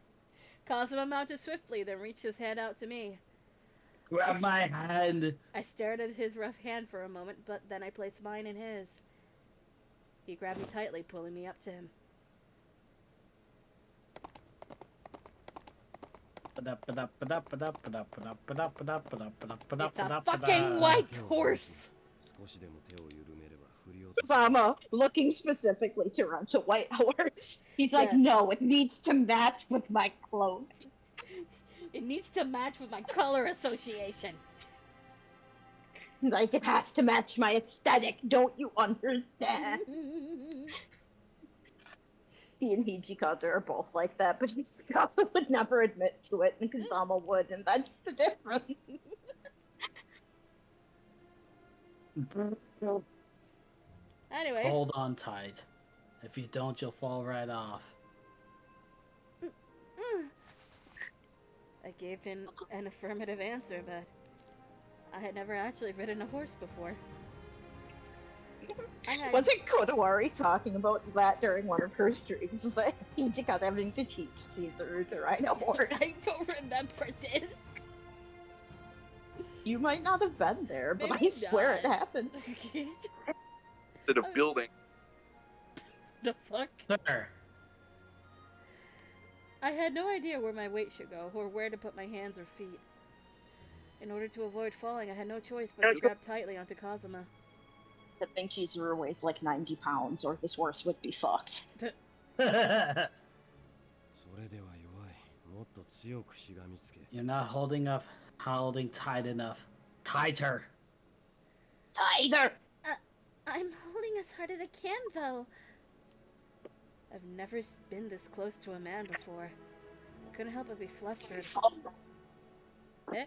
Kazuma mounted swiftly, then reached his hand out to me. Grab my hand. I stared at his rough hand for a moment, but then I placed mine in his. He grabbed me tightly, pulling me up to him. It's a fucking white horse! 少しでも手を緩めれば振り落とす Kazama looking specifically to run to White Horse. He's like, Yes. no, it needs to match with my clothes. It needs to match with my color association. Like, it has to match my aesthetic. Don't you understand? He and Hijikata are both like that, but Hijikata would never admit to it, and Kazama would, and that's the difference. Anyway, Hold on tight. If you don't, you'll fall right off. I gave him an affirmative answer, but I had never actually ridden a horse before. Was it Kodawari talking about that during one of her streams? Like, Hijikata having to teach Chizuru to ride a horse. I don't remember this. You might not have been there, but Maybe I swear it not. happened. Instead of building. The fuck? There. I had no idea where my weight should go, or where to put my hands or feet. In order to avoid falling, I had no choice but to grab tightly onto Kazuma. I think Chizuru weighs like 90 pounds, or this horse would be fucked. それでは弱いもっと強くしがみつけ You're not holding tight enough. Tighter. Tiger! I'm holding as hard as I can, though. I've never been this close to a man before. I couldn't help but be flustered. Eh?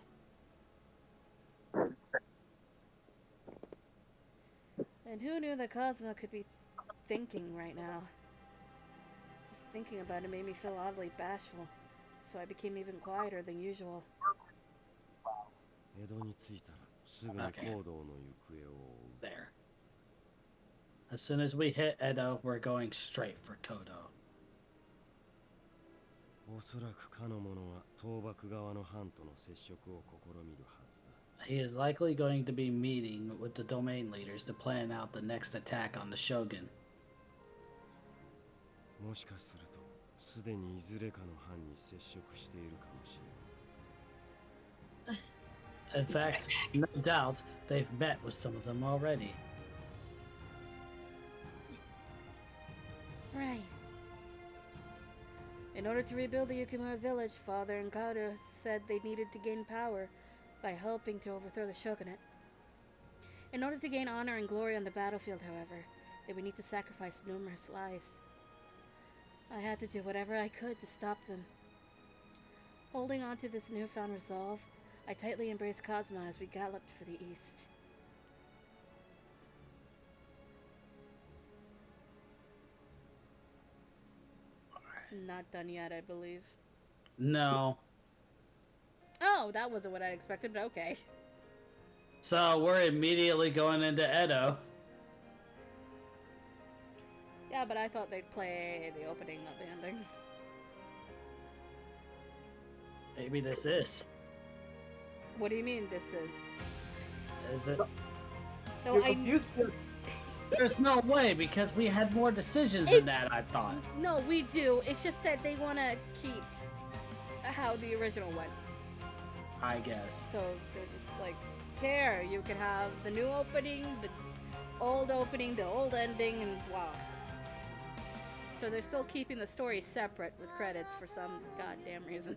And who knew that Kazuma could be thinking right now? Just thinking about it made me feel oddly bashful, so I became even quieter than usual. 江戸に着いたらすぐに行動の行方を追う There. As soon as we hit Edo, we're going straight for Kodo. おそらくかの者は倒幕側の藩との接触を試みるはずだ He is likely going to be meeting with the domain leaders to plan out the next attack on the Shogun. もしかするとすでにいずれかの藩に接触しているかもしれない In fact, no doubt, they've met with some of them already. Right. In order to rebuild the Yukimura village, Father and Kaoru said they needed to gain power by helping to overthrow the shogunate. In order to gain honor and glory on the battlefield, however, they would need to sacrifice numerous lives. I had to do whatever I could to stop them. Holding on to this newfound resolve, I tightly embraced Kazuma as we galloped for the east. Not done yet, I believe. No. Oh, that wasn't what I expected, but okay. So we're immediately going into Edo. Yeah, but I thought they'd play the opening, not the ending. Maybe this is. What do you mean this is? Is it? No, You're I confused. There's no way because we had more decisions than that, I thought. no, we do. It's just that they want to keep how the original went. I guess. So they're just like, here, you can have the new opening, the old ending, and blah. So they're still keeping the story separate with credits for some goddamn reason.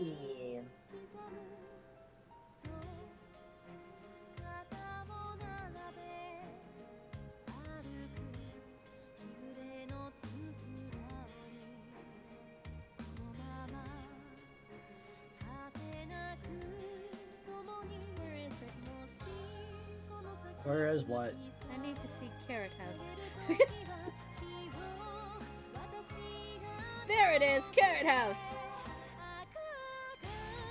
see. Where is it? Where is what? I need to see Carrot House. There it is, Carrot House.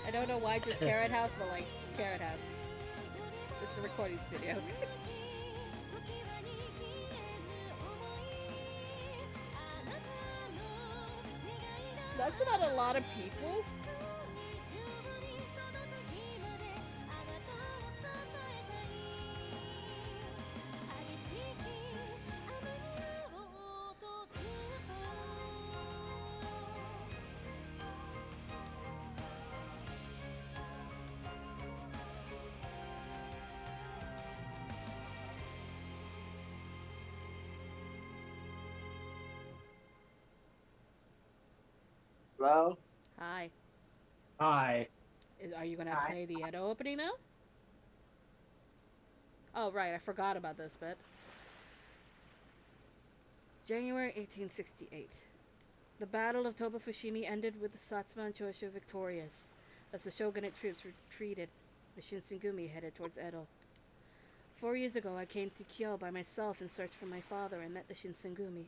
I don't know why just Carrot House, but like Carrot House. It's a recording studio. That's not a lot of people. Hello? Hi. Hi. Are you gonna Hi. play the Edo opening now? Oh, right, I forgot about this bit. January 1868. The Battle of Toba-Fushimi ended with the Satsuma and Choshu victorious. As the shogunate troops retreated, the Shinsengumi headed towards Edo. 4 years ago, I came to Kyo by myself in search for my father and met the Shinsengumi.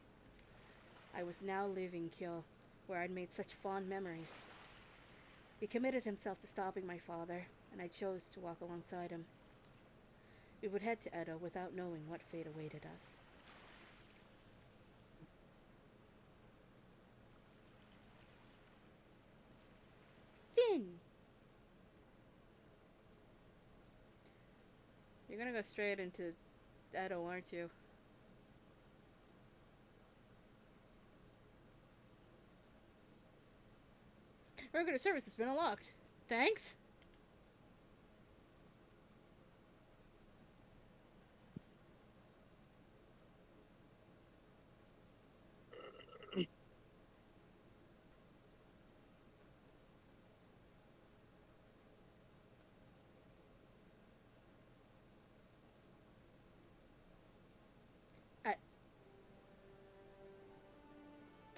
I was now leaving Kyo, where I'd made such fond memories. He committed himself to stopping my father, and I chose to walk alongside him. We would head to Edo without knowing what fate awaited us. Finn! You're gonna go straight into Edo, aren't you? Regular service has been unlocked. Thanks.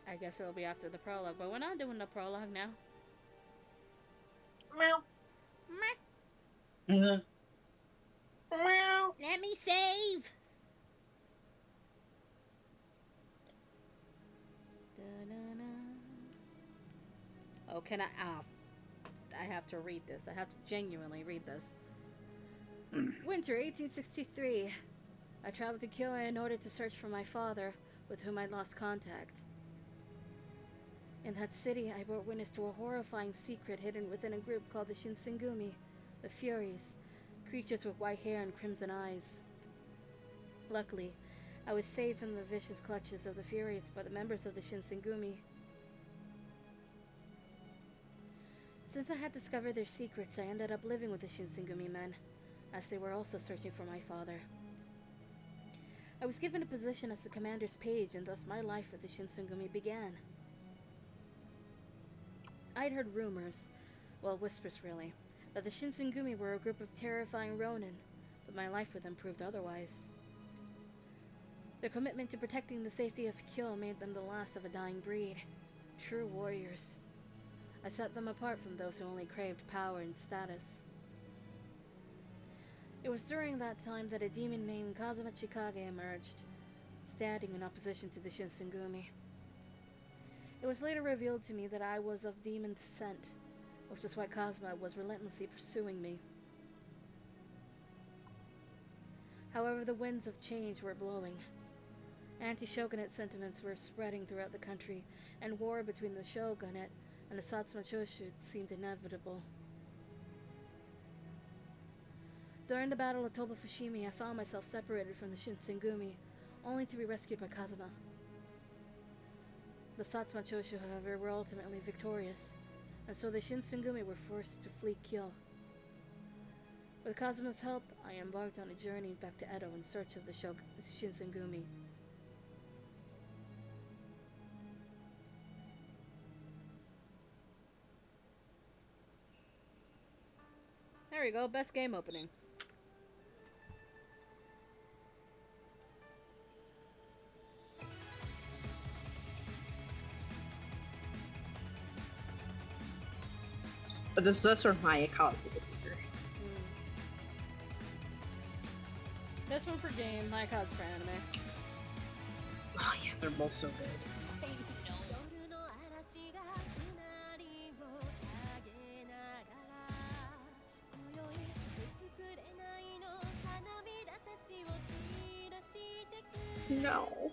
I guess it'll be after the prologue, but we're not doing the prologue now. Meow. Mhm. Meow. Let me save. Oh, can I? I have to read this. I have to genuinely read this. Winter 1863. I traveled to Kyoto in order to search for my father, with whom I'd lost contact. In that city, I bore witness to a horrifying secret hidden within a group called the Shinsengumi, the Furies, creatures with white hair and crimson eyes. Luckily, I was safe in the vicious clutches of the Furies by the members of the Shinsengumi. Since I had discovered their secrets, I ended up living with the Shinsengumi men, as they were also searching for my father. I was given a position as the commander's page, and thus my life with the Shinsengumi began. I'd heard rumors, well, whispers really, that the Shinsengumi were a group of terrifying ronin, but my life with them proved otherwise. Their commitment to protecting the safety of Kyo made them the last of a dying breed, true warriors. I set them apart from those who only craved power and status. It was during that time that a demon named Kazuma Chikage emerged, standing in opposition to the Shinsengumi. It was later revealed to me that I was of demon descent, which is why Kazuma was relentlessly pursuing me. However, the winds of change were blowing. Anti-shogunate sentiments were spreading throughout the country, and war between the shogunate and the Satsuma Choshu seemed inevitable. During the Battle of Toba-Fushimi, I found myself separated from the Shinsengumi, only to be rescued by Kazuma. The Satsuma Choshu, however, were ultimately victorious, and so the Shinsengumi were forced to flee Kyo. With Kazuma's help, I embarked on a journey back to Edo in search of the Shinsengumi. There you go. Best game opening. But is this or Mayakazu? This one for game, my cod's for anime. Oh yeah, they're both so good. No.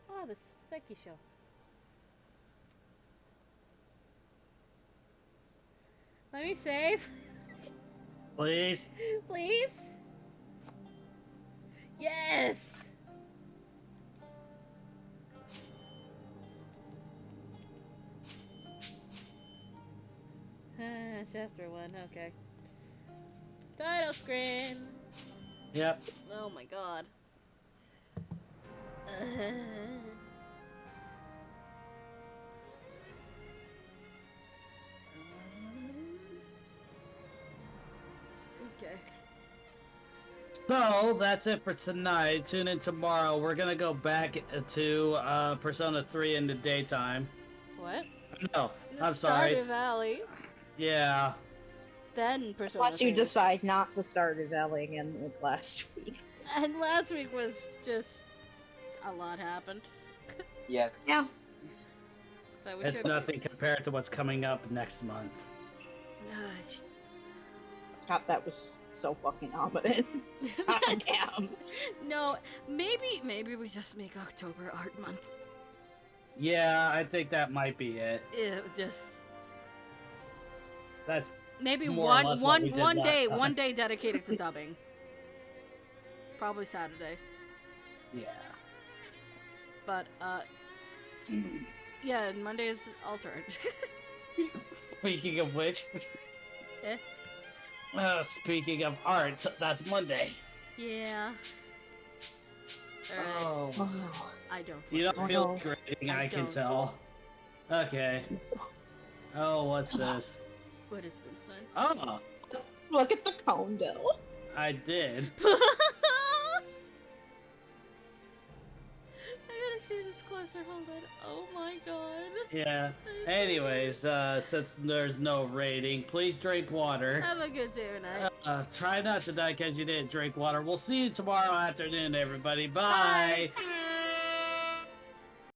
Oh, the Seki show. Let me save. Please. Please? Yes! Chapter 1, okay. Title screen! Yep. Oh my god. Okay. So that's it for tonight. Tune in tomorrow. We're gonna go back to Persona 3 in the daytime. What? No, The I'm sorry. Stardew Valley. Yeah. Then Persona Unless you 3. decide not to start Valley again like last week. And last week was just a lot happened. Yes. Yeah. But we It's should- nothing compared to what's coming up next month. God, that was so fucking ominous. God damn. No, maybe we just make October art month. Yeah, I think that might be it. Just That's maybe more or less what we did one last day time. dedicated to dubbing. Probably Saturday. Yeah. But yeah, and Monday is alternate. Speaking of which, Eh? Speaking of art, that's Monday. Yeah. Alright. Oh. I don't. You don't Oh, feel no. like rating, I I can don't. tell. Okay. Oh, what's this? What has been said? Oh, Look at the condo. I did. I gotta see this closer. Hold on. Oh my god. Yeah. Anyways, since there's no rating, please drink water. Have a good day tonight. Try not to die because you didn't drink water. We'll see you tomorrow afternoon, everybody. Bye. Bye.